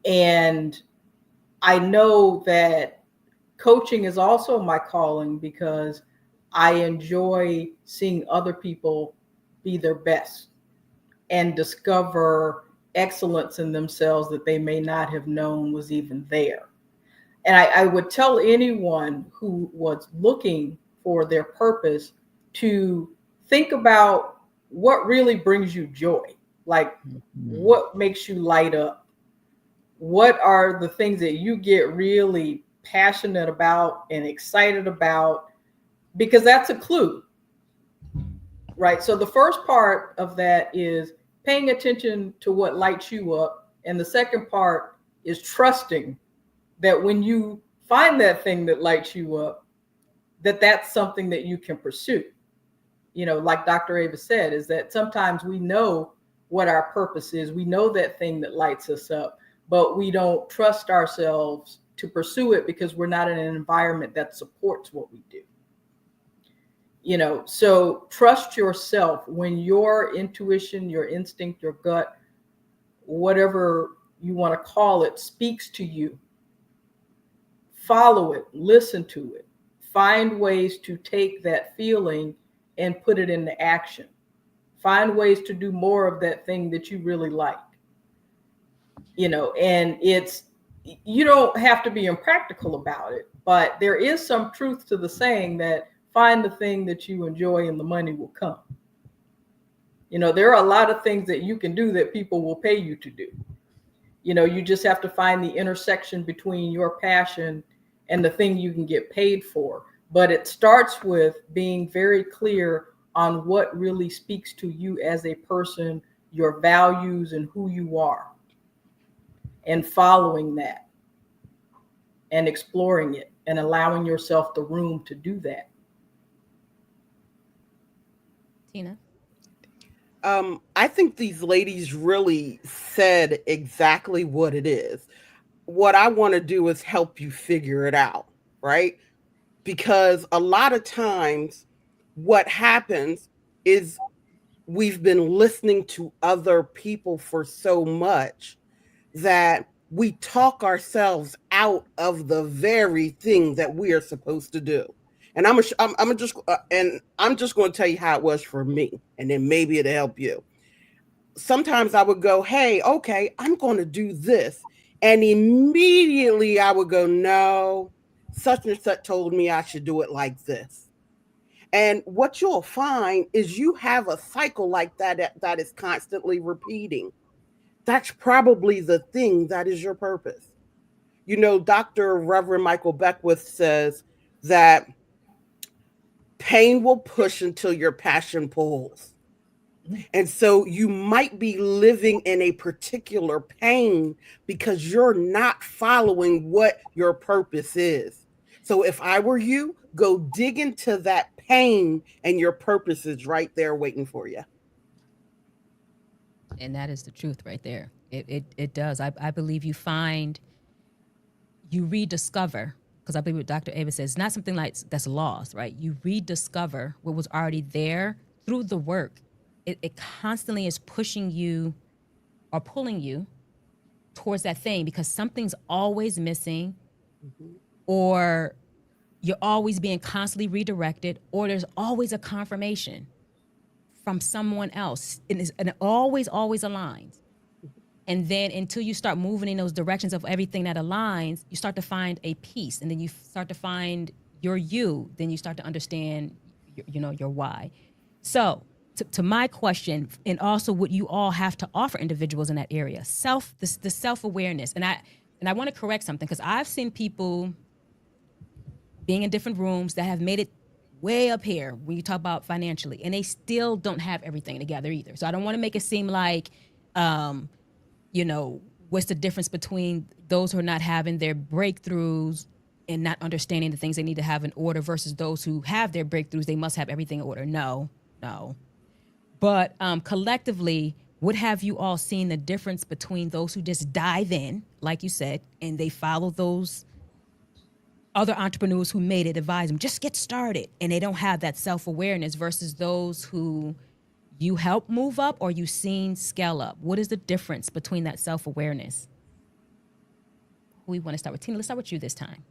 And I know that coaching is also my calling because I enjoy seeing other people be their best and discover excellence in themselves that they may not have known was even there. And I would tell anyone who was looking for their purpose to think about what really brings you joy. Like, what makes you light up? What are the things that you get really passionate about and excited about? Because that's a clue, right? So the first part of that is paying attention to what lights you up. And the second part is trusting that when you find that thing that lights you up, that that's something that you can pursue. Like Dr. Ava said, is that sometimes we know what our purpose is. We know that thing that lights us up, but we don't trust ourselves to pursue it because we're not in an environment that supports what we do. So trust yourself. When your intuition, your instinct, your gut, whatever you want to call it, speaks to you, follow it, listen to it, find ways to take that feeling and put it into action. Find ways to do more of that thing that you really like. And you don't have to be impractical about it, but there is some truth to the saying that find the thing that you enjoy and the money will come. There are a lot of things that you can do that people will pay you to do. You just have to find the intersection between your passion and the thing you can get paid for. But it starts with being very clear on what really speaks to you as a person, your values and who you are, and following that and exploring it and allowing yourself the room to do that. Tina? I think these ladies really said exactly what it is. What I want to do is help you figure it out, right? Because a lot of times what happens is we've been listening to other people for so much that we talk ourselves out of the very thing that we are supposed to do. And I'm just going to tell you how it was for me, and then maybe it'll help you. Sometimes I would go, hey, okay, I'm going to do this. And immediately I would go, no, such and such told me I should do it like this. And what you'll find is you have a cycle like that is constantly repeating. That's probably the thing that is your purpose. Dr. Reverend Michael Beckwith says that pain will push until your passion pulls. And so you might be living in a particular pain because you're not following what your purpose is. So if I were you, go dig into that pain and your purpose is right there waiting for you. And that is the truth right there. It does. I believe you rediscover, because I believe what Dr. Ava says, it's not something like that's lost, right? You rediscover what was already there through the work. It constantly is pushing you or pulling you towards that thing, because something's always missing, or you're always being constantly redirected, or there's always a confirmation from someone else. And it always aligns. And then until you start moving in those directions of everything that aligns, you start to find a peace. And then you start to find your you. Then you start to understand, your why. So to my question, and also what you all have to offer individuals in that area, the self-awareness. And I want to correct something, because I've seen people being in different rooms that have made it way up here when you talk about financially, and they still don't have everything together either. So I don't want to make it seem like, what's the difference between those who are not having their breakthroughs and not understanding the things they need to have in order versus those who have their breakthroughs, they must have everything in order. No. But collectively, what have you all seen the difference between those who just dive in, like you said, and they follow those other entrepreneurs who made it, advise them, just get started, and they don't have that self-awareness, versus those who you help move up or you seen scale up? What is the difference between that self-awareness? We want to start with Tina. Let's start with you this time.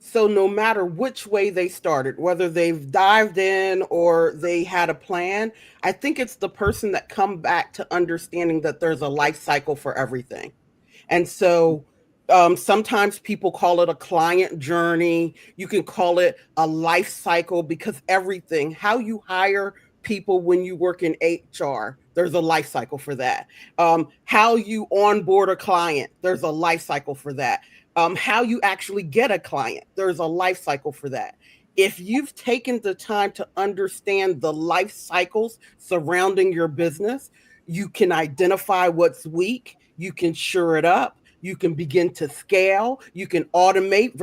So no matter which way they started, whether they've dived in or they had a plan, I think it's the person that come back to understanding that there's a life cycle for everything. And so sometimes people call it a client journey. You can call it a life cycle, because everything, how you hire people when you work in HR, there's a life cycle for that. How you onboard a client, there's a life cycle for that. How you actually get a client, there's a life cycle for that. If you've taken the time to understand the life cycles surrounding your business, you can identify what's weak, you can shore it up, you can begin to scale, you can automate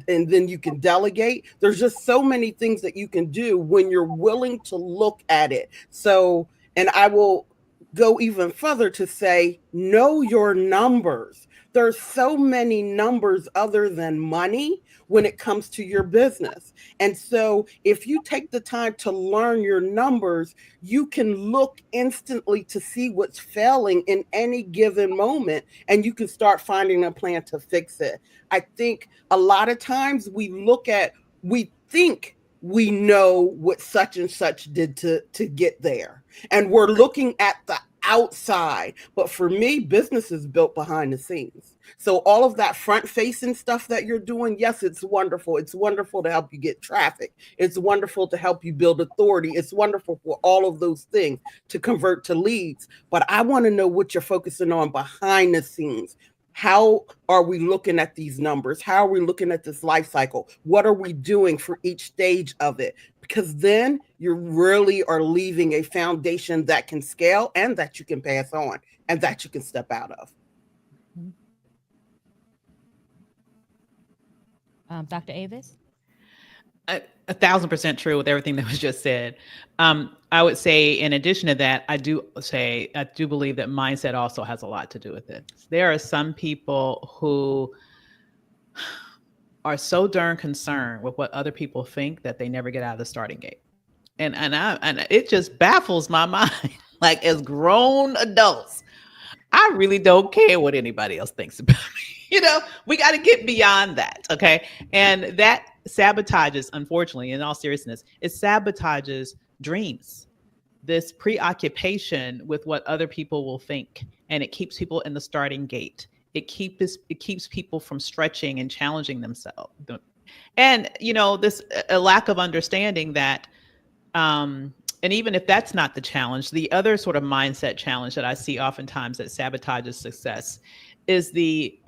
and then you can delegate. There's just so many things that you can do when you're willing to look at it. So, and I will go even further to say, know your numbers. There's so many numbers other than money when it comes to your business. And so if you take the time to learn your numbers, you can look instantly to see what's failing in any given moment, and you can start finding a plan to fix it. I think a lot of times we think we know what such and such did to get there, and we're looking at the outside. But for me, business is built behind the scenes. So all of that front facing stuff that you're doing, yes, it's wonderful. It's wonderful to help you get traffic. It's wonderful to help you build authority. It's wonderful for all of those things to convert to leads. But I want to know what you're focusing on behind the scenes. How are we looking at these numbers? How are we looking at this life cycle? What are we doing for each stage of it? Because then you really are leaving a foundation that can scale and that you can pass on and that you can step out of. Dr. Avis? 1,000% true with everything that was just said. I would say, in addition to that, I do believe that mindset also has a lot to do with it. There are some people who are so darn concerned with what other people think that they never get out of the starting gate. And it just baffles my mind. Like, as grown adults, I really don't care what anybody else thinks about me. We got to get beyond that. Okay. And that sabotages, unfortunately, in all seriousness, it sabotages dreams. This preoccupation with what other people will think, and it keeps people in the starting gate. It keeps people from stretching and challenging themselves. And, this a lack of understanding that, and even if that's not the challenge, the other sort of mindset challenge that I see oftentimes that sabotages success is the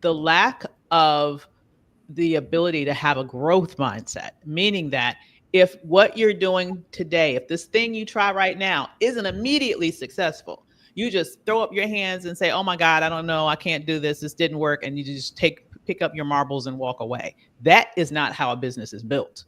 lack of the ability to have a growth mindset, meaning that if what you're doing today, if this thing you try right now isn't immediately successful, you just throw up your hands and say, oh my God, I don't know, I can't do this, this didn't work, and you just pick up your marbles and walk away. That is not how a business is built.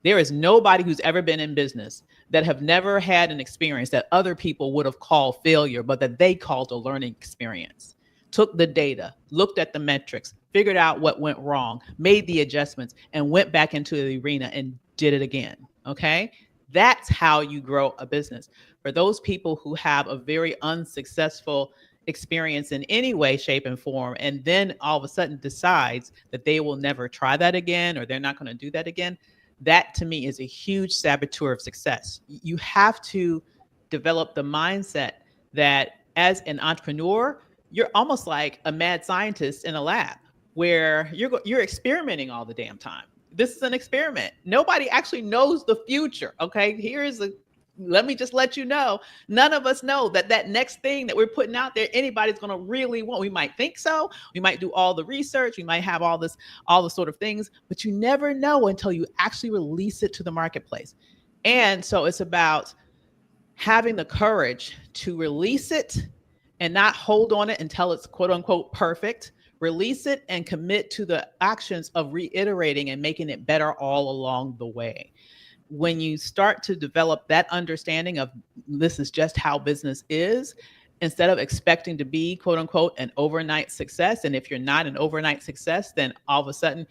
There is nobody who's ever been in business that have never had an experience that other people would have called failure, but that they called a learning experience. Took the data, looked at the metrics, figured out what went wrong, made the adjustments, and went back into the arena and did it again. Okay. That's how you grow a business. For those people who have a very unsuccessful experience in any way, shape, and form, and then all of a sudden decides that they will never try that again, or they're not going to do that again, that to me is a huge saboteur of success. You have to develop the mindset that as an entrepreneur, you're almost like a mad scientist in a lab where you're experimenting all the damn time. This is an experiment. Nobody actually knows the future. Okay. Let me just let you know, none of us know that next thing that we're putting out there, anybody's going to really want. We might think so. We might do all the research. We might have all the sort of things, but you never know until you actually release it to the marketplace. And so it's about having the courage to release it and not hold on it until it's quote unquote perfect. Release it and commit to the actions of reiterating and making it better all along the way. When you start to develop that understanding of this is just how business is, instead of expecting to be quote unquote an overnight success. And if you're not an overnight success, then all of a sudden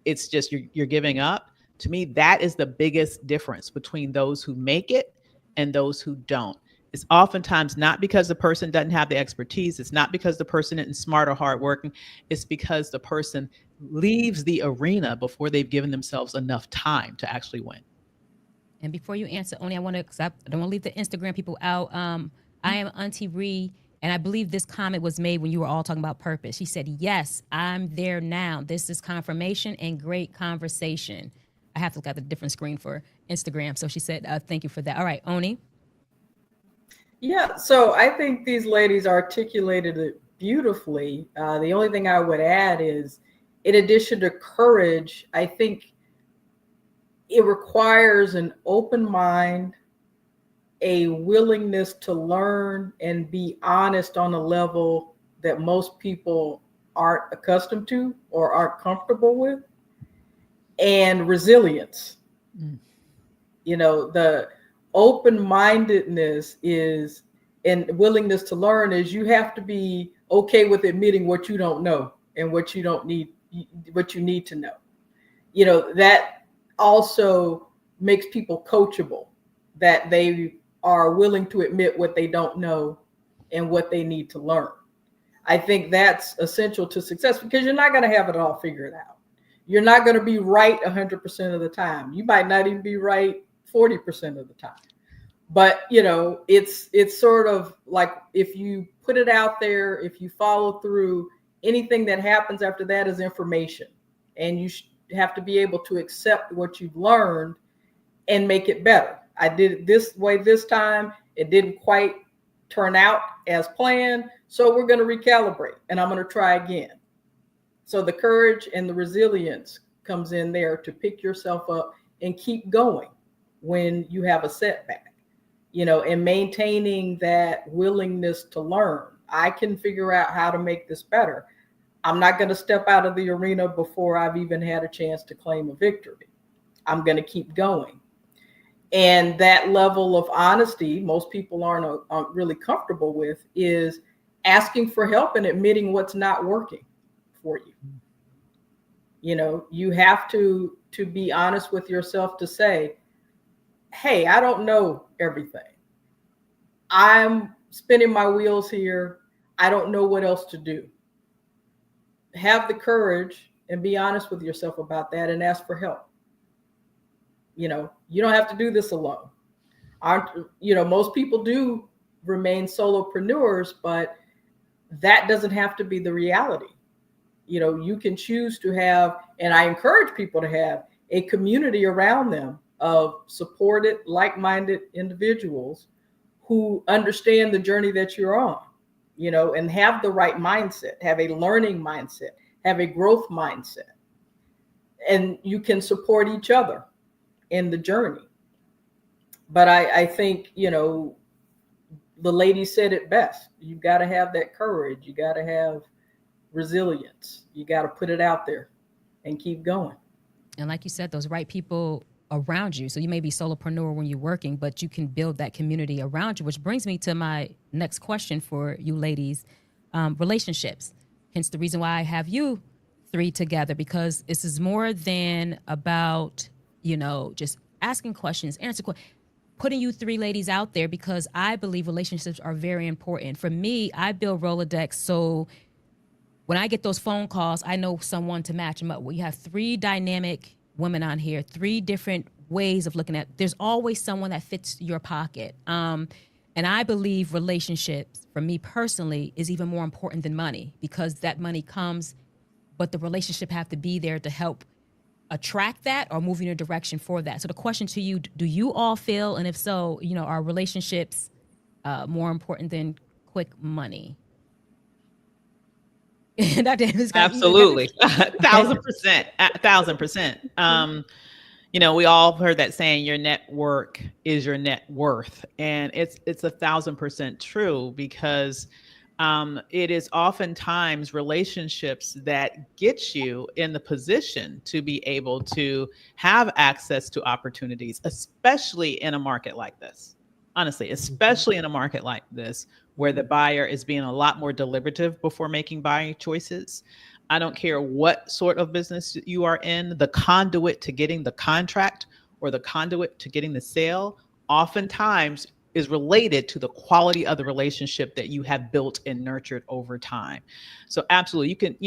it's just you're giving up. To me, that is the biggest difference between those who make it and those who don't. It's oftentimes not because the person doesn't have the expertise. It's not because the person isn't smart or hardworking. It's because the person leaves the arena before they've given themselves enough time to actually win. And before you answer, only I want to, because I don't want to leave the Instagram people out. I am Auntie Ree, and I believe this comment was made when you were all talking about purpose. She said, yes, I'm there now. This is confirmation and great conversation. I have to look at the different screen for Instagram. So she said, thank you for that. All right, Oni. Yeah, so I think these ladies articulated it beautifully. The only thing I would add is, in addition to courage, I think it requires an open mind, a willingness to learn and be honest on a level that most people aren't accustomed to or aren't comfortable with, and resilience. You know, the open-mindedness is, and willingness to learn is, you have to be okay with admitting what you don't know and what you don't need, what you need to know. You know, that also makes people coachable, that they are willing to admit what they don't know and what they need to learn. I think that's essential to success, because you're not going to have it all figured out. You're not going to be right 100% of the time. You might not even be right 40% of the time. But, you know, it's sort of like, if you put it out there, if you follow through, anything that happens after that is information. And you have to be able to accept what you've learned and make it better. I did it this way this time. It didn't quite turn out as planned. So we're going to recalibrate, and I'm going to try again. So the courage and the resilience comes in there to pick yourself up and keep going when you have a setback, you know, and maintaining that willingness to learn. I can figure out how to make this better. I'm not going to step out of the arena before I've even had a chance to claim a victory. I'm going to keep going. And that level of honesty, most people aren't really comfortable with, is asking for help and admitting what's not working for you. You know, you have to be honest with yourself to say, hey, I don't know everything. I'm spinning my wheels here. I don't know what else to do. Have the courage and be honest with yourself about that and ask for help. You know, you don't have to do this alone. Most people do remain solopreneurs, but that doesn't have to be the reality. You know, you can choose to have, and I encourage people to have, a community around them of supported, like-minded individuals who understand the journey that you're on, you know, and have the right mindset, have a learning mindset, have a growth mindset. And you can support each other in the journey. But I think, you know, the lady said it best. You've got to have that courage. You got to have resilience. You got to put it out there and keep going. And like you said, those right people around you. So you may be solopreneur when you're working, but you can build that community around you, which brings me to my next question for you ladies. Relationships. Hence the reason why I have you three together, because this is more than about, just asking questions, answer questions, putting you three ladies out there, because I believe relationships are very important. For me, I build Rolodex, so when I get those phone calls, I know someone to match them up. We have three dynamic women on here, three different ways of looking at. There's always someone that fits your pocket. And I believe relationships, for me personally, is even more important than money, because that money comes, but the relationship have to be there to help attract that or move in a direction for that. So the question to you, do you all feel, and if so, are relationships more important than quick money? Absolutely. 1,000%. 1,000%. We all heard that saying, your network is your net worth. And it's 1,000% true, because it is oftentimes relationships that get you in the position to be able to have access to opportunities, especially in a market like this. Honestly, especially in a market like this, where the buyer is being a lot more deliberative before making buying choices. I don't care what sort of business you are in, the conduit to getting the contract or the conduit to getting the sale oftentimes is related to the quality of the relationship that you have built and nurtured over time. So absolutely, you can,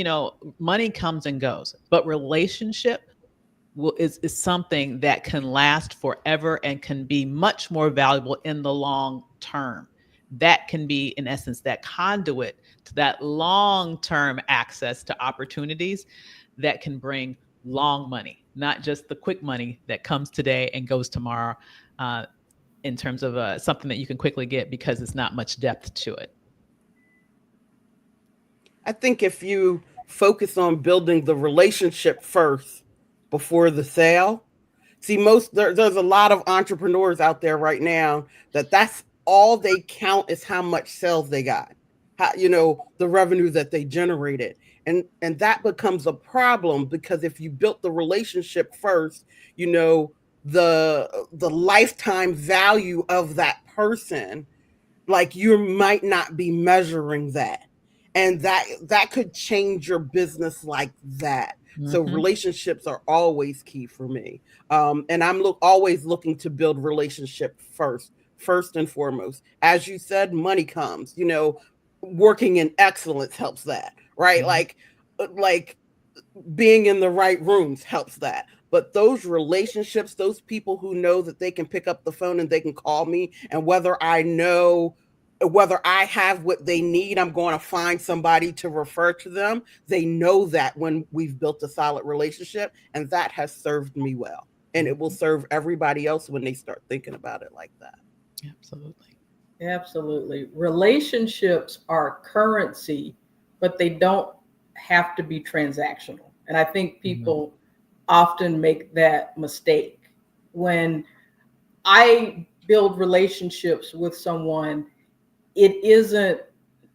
money comes and goes, but relationship is something that can last forever and can be much more valuable in the long term. That can be, in essence, that conduit to that long-term access to opportunities that can bring long money, not just the quick money that comes today and goes tomorrow, in terms of something that you can quickly get because it's not much depth to it. I think if you focus on building the relationship first before the sale, see, there's a lot of entrepreneurs out there right now that's all they count is how much sales they got, the revenue that they generated. And that becomes a problem, because if you built the relationship first, the lifetime value of that person, like, you might not be measuring that. And that could change your business like that. Mm-hmm. So relationships are always key for me. And I'm always looking to build relationship first and foremost. As you said, money comes, working in excellence helps that, right? Mm-hmm. Like being in the right rooms helps that. But those relationships, those people who know that they can pick up the phone and they can call me, and whether I have what they need, I'm going to find somebody to refer to them. They know that when we've built a solid relationship, and that has served me well. And it will serve everybody else when they start thinking about it like that. Absolutely. Absolutely. Relationships are currency, but they don't have to be transactional. And I think people often make that mistake. When I build relationships with someone, it isn't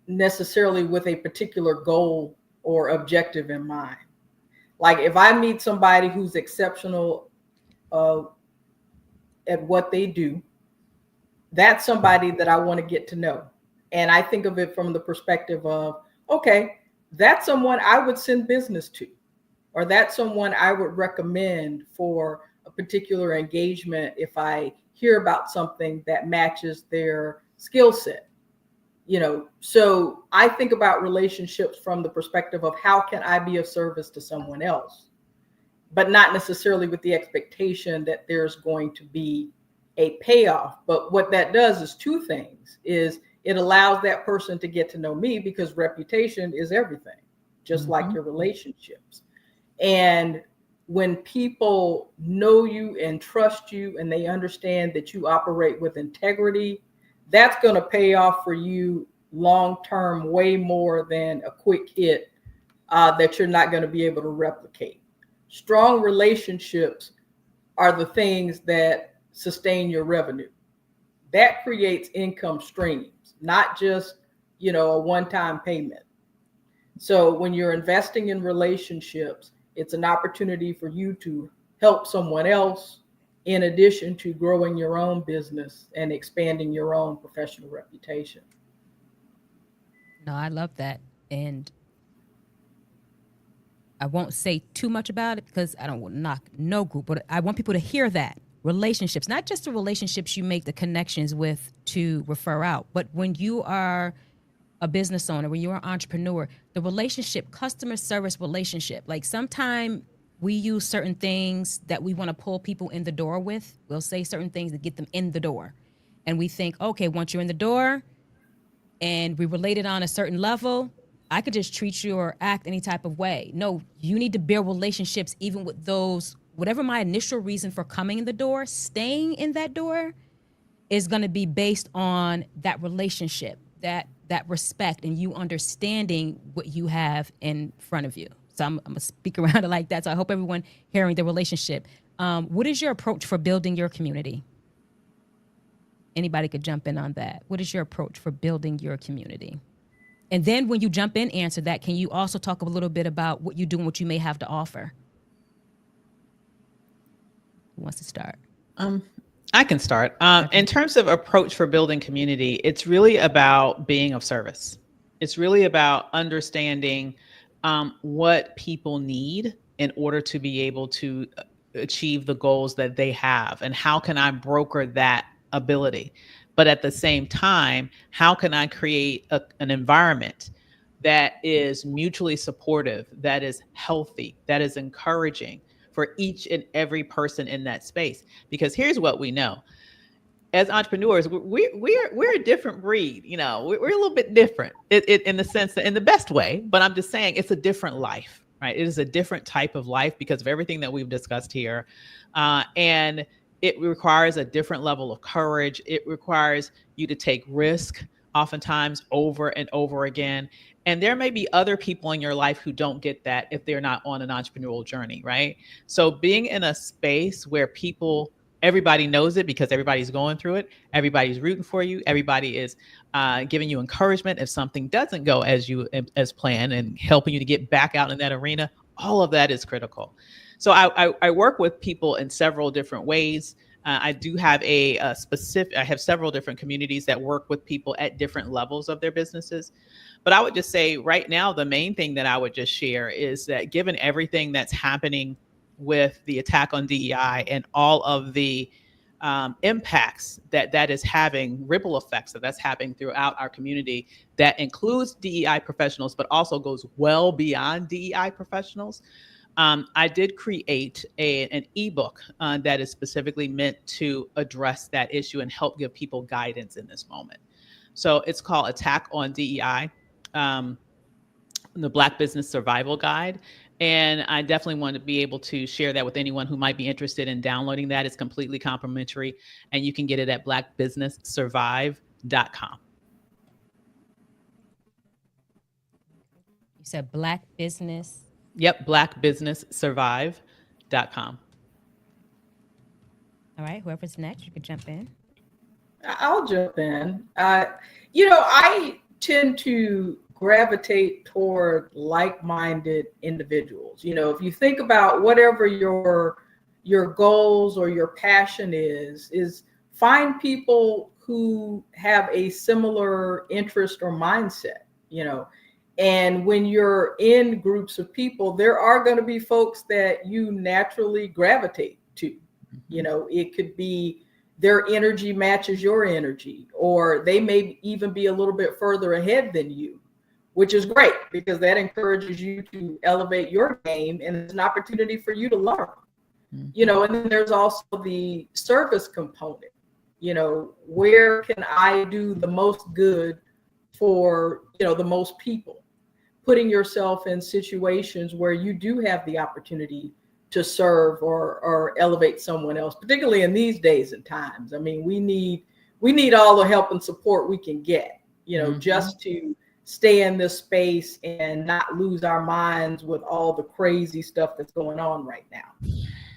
necessarily with a particular goal or objective in mind. Like, if I meet somebody who's exceptional at what they do, that's somebody that I want to get to know. And I think of it from the perspective of, okay, that's someone I would send business to, or that's someone I would recommend for a particular engagement if I hear about something that matches their skill set. So I think about relationships from the perspective of, how can I be of service to someone else, but not necessarily with the expectation that there's going to be a payoff. But what that does is two things. Is it allows that person to get to know me, because reputation is everything, just like your relationships. And when people know you and trust you, and they understand that you operate with integrity, that's going to pay off for you long-term way more than a quick hit that you're not going to be able to replicate. Strong relationships are the things that sustain your revenue. That creates income streams, not just, a one-time payment. So when you're investing in relationships, it's an opportunity for you to help someone else in addition to growing your own business and expanding your own professional reputation. No, I love that. And I won't say too much about it because I don't want to knock no group, but I want people to hear that. Relationships, not just the relationships you make the connections with to refer out, but when you are a business owner, when you're an entrepreneur, the relationship, customer service relationship, like sometimes we use certain things that we want to pull people in the door with. We'll say certain things to get them in the door. And we think, okay, once you're in the door and we related on a certain level, I could just treat you or act any type of way. No, you need to build relationships even with those, whatever my initial reason for coming in the door, staying in that door is going to be based on that relationship, that respect, and you understanding what you have in front of you. So I'm going to speak around it like that. So I hope everyone hearing the relationship. What is your approach for building your community? Anybody could jump in on that. What is your approach for building your community? And then when you jump in, answer that, can you also talk a little bit about what you do and what you may have to offer? Who wants to start? I can start. In terms of approach for building community, it's really about being of service. It's really about understanding what people need in order to be able to achieve the goals that they have, and how can I broker that ability. But at the same time, how can I create an environment that is mutually supportive, that is healthy, that is encouraging for each and every person in that space? Because here's what we know. As entrepreneurs, we're a different breed. You know, we're a little bit different in the sense that, in the best way, but I'm just saying it's a different life, right? It is a different type of life because of everything that we've discussed here. And it requires a different level of courage. It requires you to take risk oftentimes over and over again. And there may be other people in your life who don't get that if they're not on an entrepreneurial journey, right? So being in a space where everybody knows it because everybody's going through it, everybody's rooting for you, everybody is giving you encouragement if something doesn't go as planned, and helping you to get back out in that arena, all of that is critical. So I work with people in several different ways. I do have I have several different communities that work with people at different levels of their businesses. But I would just say right now, the main thing that I would just share is that given everything that's happening with the attack on DEI and all of the impacts that is having, ripple effects that's happening throughout our community, that includes DEI professionals, but also goes well beyond DEI professionals. I did create an ebook that is specifically meant to address that issue and help give people guidance in this moment. So it's called Attack on DEI, the Black Business Survival Guide. And I definitely want to be able to share that with anyone who might be interested in downloading that. It's completely complimentary, and you can get it at blackbusinesssurvive.com. You said Black Business? Yep, blackbusinesssurvive.com. All right, whoever's next, you can jump in. I'll jump in. I tend to gravitate toward like-minded individuals. You know, if you think about whatever your goals or your passion is find people who have a similar interest or mindset, you know. And when you're in groups of people, there are going to be folks that you naturally gravitate to. You know, it could be their energy matches your energy, or they may even be a little bit further ahead than you, which is great because that encourages you to elevate your game, and it's an opportunity for you to learn. You know, and then there's also the service component. You know, where can I do the most good for, the most people? Putting yourself in situations where you do have the opportunity to serve or elevate someone else, particularly in these days and times. I mean, we need all the help and support we can get, just to stay in this space and not lose our minds with all the crazy stuff that's going on right now.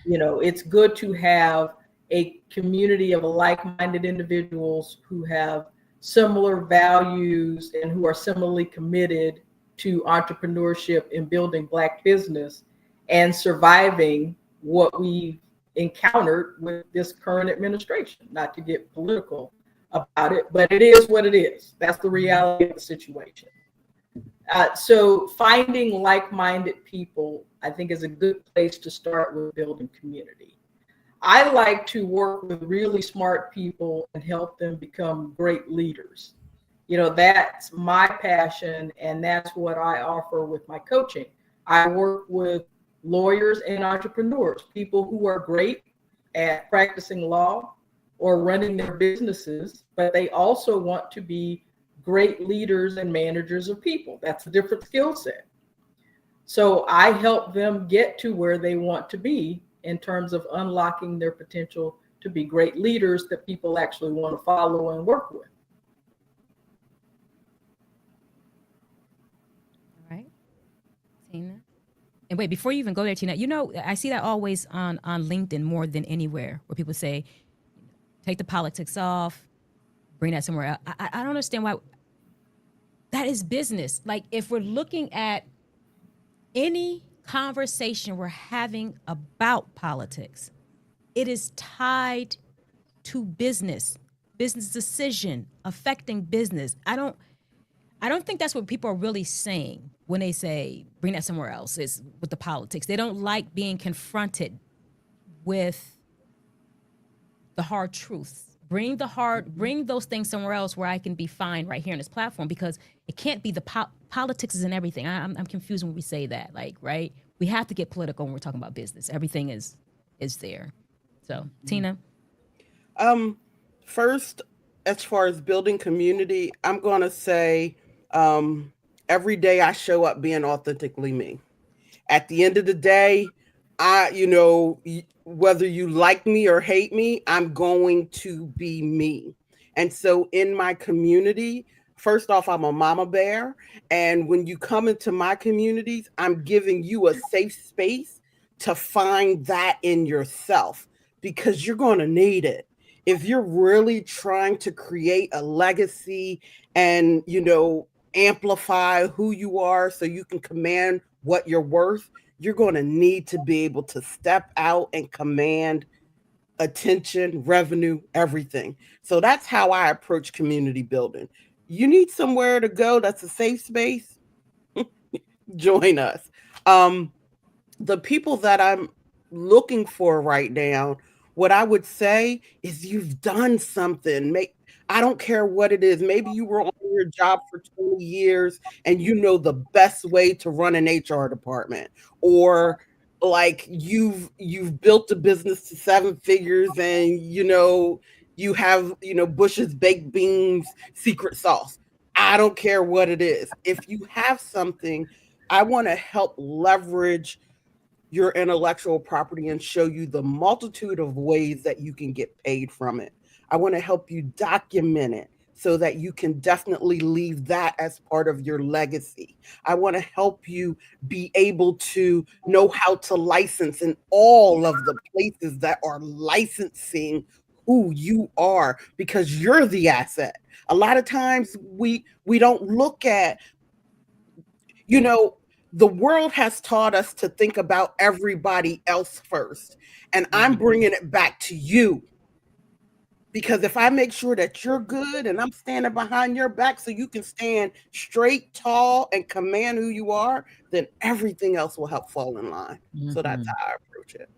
It's good to have a community of like-minded individuals who have similar values and who are similarly committed to entrepreneurship and building Black business and surviving what we've encountered with this current administration. Not to get political about it, but it is what it is. That's the reality of the situation. So finding like-minded people, I think, is a good place to start with building community. I like to work with really smart people and help them become great leaders. You know, that's my passion, and that's what I offer with my coaching. I work with lawyers and entrepreneurs, people who are great at practicing law or running their businesses, but they also want to be great leaders and managers of people. That's a different skill set. So I help them get to where they want to be in terms of unlocking their potential to be great leaders that people actually want to follow and work with. All right, Tina. And wait, before you even go there, Tina, you know, I see that always on LinkedIn more than anywhere, where people say, take the politics off, bring that somewhere else. I don't understand why. That is business. Like, if we're looking at any conversation we're having about politics, it is tied to business decision affecting business. I don't think that's what people are really saying when they say bring that somewhere else, is with the politics. They don't like being confronted with the hard truths. Bring those things somewhere else where I can be fine right here on this platform, because it can't be the politics is in everything. I'm confused when we say that, like, right? We have to get political when we're talking about business. Everything is there. So, Tina? First, as far as building community, I'm going to say every day I show up being authentically me. At the end of the day, whether you like me or hate me, I'm going to be me. And so in my community, first off, I'm a mama bear. And when you come into my communities, I'm giving you a safe space to find that in yourself, because you're going to need it. If you're really trying to create a legacy and, amplify who you are so you can command what you're worth, you're going to need to be able to step out and command attention, revenue, everything. So that's how I approach community building. You need somewhere to go that's a safe space? Join us. The people that I'm looking for right now, what I would say is you've done something. I don't care what it is. Maybe you were on your job for 20 years and you know the best way to run an HR department, or like you've built a business to 7 figures and you have Bush's baked beans secret sauce. I don't care what it is. If you have something, I want to help leverage your intellectual property and show you the multitude of ways that you can get paid from it. I want to help you document it so that you can definitely leave that as part of your legacy. I want to help you be able to know how to license in all of the places that are licensing who you are, because you're the asset. A lot of times we don't look at, the world has taught us to think about everybody else first. And I'm bringing it back to you. Because if I make sure that you're good and I'm standing behind your back so you can stand straight, tall, and command who you are, then everything else will help fall in line. Mm-hmm. So that's how I approach it.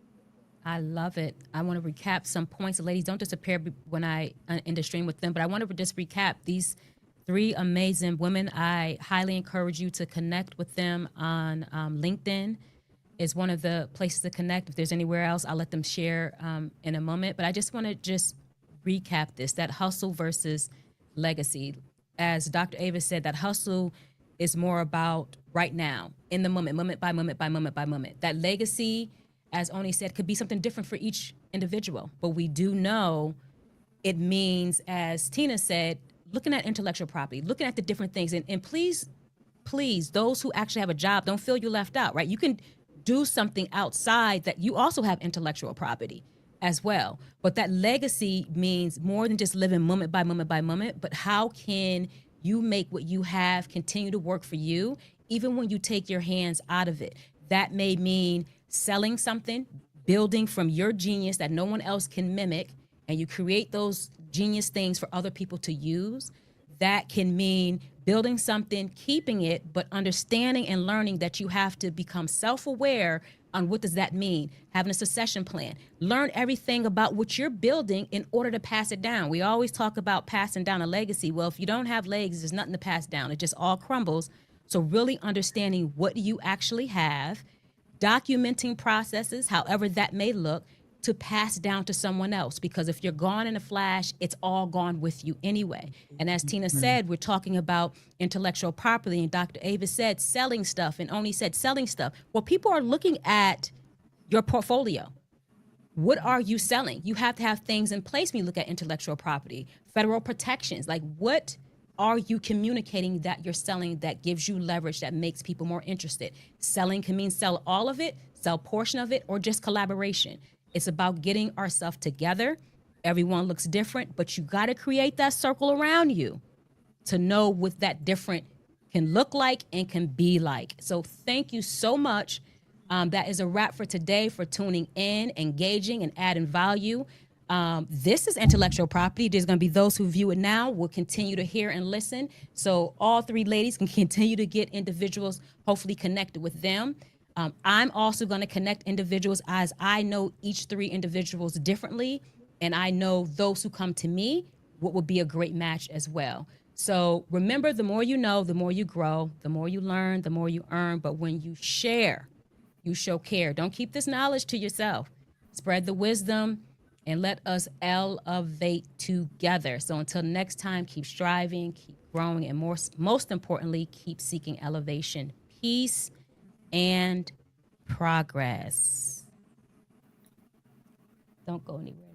I love it. I want to recap some points. Ladies, don't disappear when I end the stream with them, but I want to just recap these 3 amazing women. I highly encourage you to connect with them on LinkedIn. Is one of the places to connect. If there's anywhere else, I'll let them share in a moment. But I just want to recap this, that hustle versus legacy. As Dr. Ava said, that hustle is more about right now, in the moment, moment by moment by moment by moment. That legacy, as Oni said, could be something different for each individual. But we do know it means, as Tina said, looking at intellectual property, looking at the different things. And please, those who actually have a job, don't feel you left out, right? You can do something outside that you also have intellectual property as well. But that legacy means more than just living moment by moment by moment, but how can you make what you have continue to work for you, even when you take your hands out of it? That may mean selling something, building from your genius that no one else can mimic, and you create those genius things for other people to use, that can mean building something, keeping it, but understanding and learning that you have to become self-aware on what does that mean, having a succession plan. Learn everything about what you're building in order to pass it down. We always talk about passing down a legacy. Well, if you don't have legs, there's nothing to pass down. It just all crumbles. So really understanding what you actually have, documenting processes, however that may look, to pass down to someone else. Because if you're gone in a flash, it's all gone with you anyway. And as Tina said, we're talking about intellectual property, and Dr. Ava said selling stuff, and Oni said selling stuff. Well, people are looking at your portfolio. What are you selling? You have to have things in place when you look at intellectual property, federal protections. Like, what are you communicating that you're selling that gives you leverage, that makes people more interested? Selling can mean sell all of it, sell portion of it, or just collaboration. It's about getting ourselves together. Everyone looks different, but you got to create that circle around you to know what that different can look like and can be like. So thank you so much. That is a wrap for today, for tuning in, engaging, and adding value. This is intellectual property. There's going to be those who view it now will continue to hear and listen. So all three ladies can continue to get individuals hopefully connected with them. I'm also going to connect individuals as I know each three individuals differently. And I know those who come to me, what would be a great match as well. So remember, the more you know, the more you grow, the more you learn, the more you earn. But when you share, you show care. Don't keep this knowledge to yourself. Spread the wisdom and let us elevate together. So until next time, keep striving, keep growing, and most importantly, keep seeking elevation, peace, and progress. Don't go anywhere.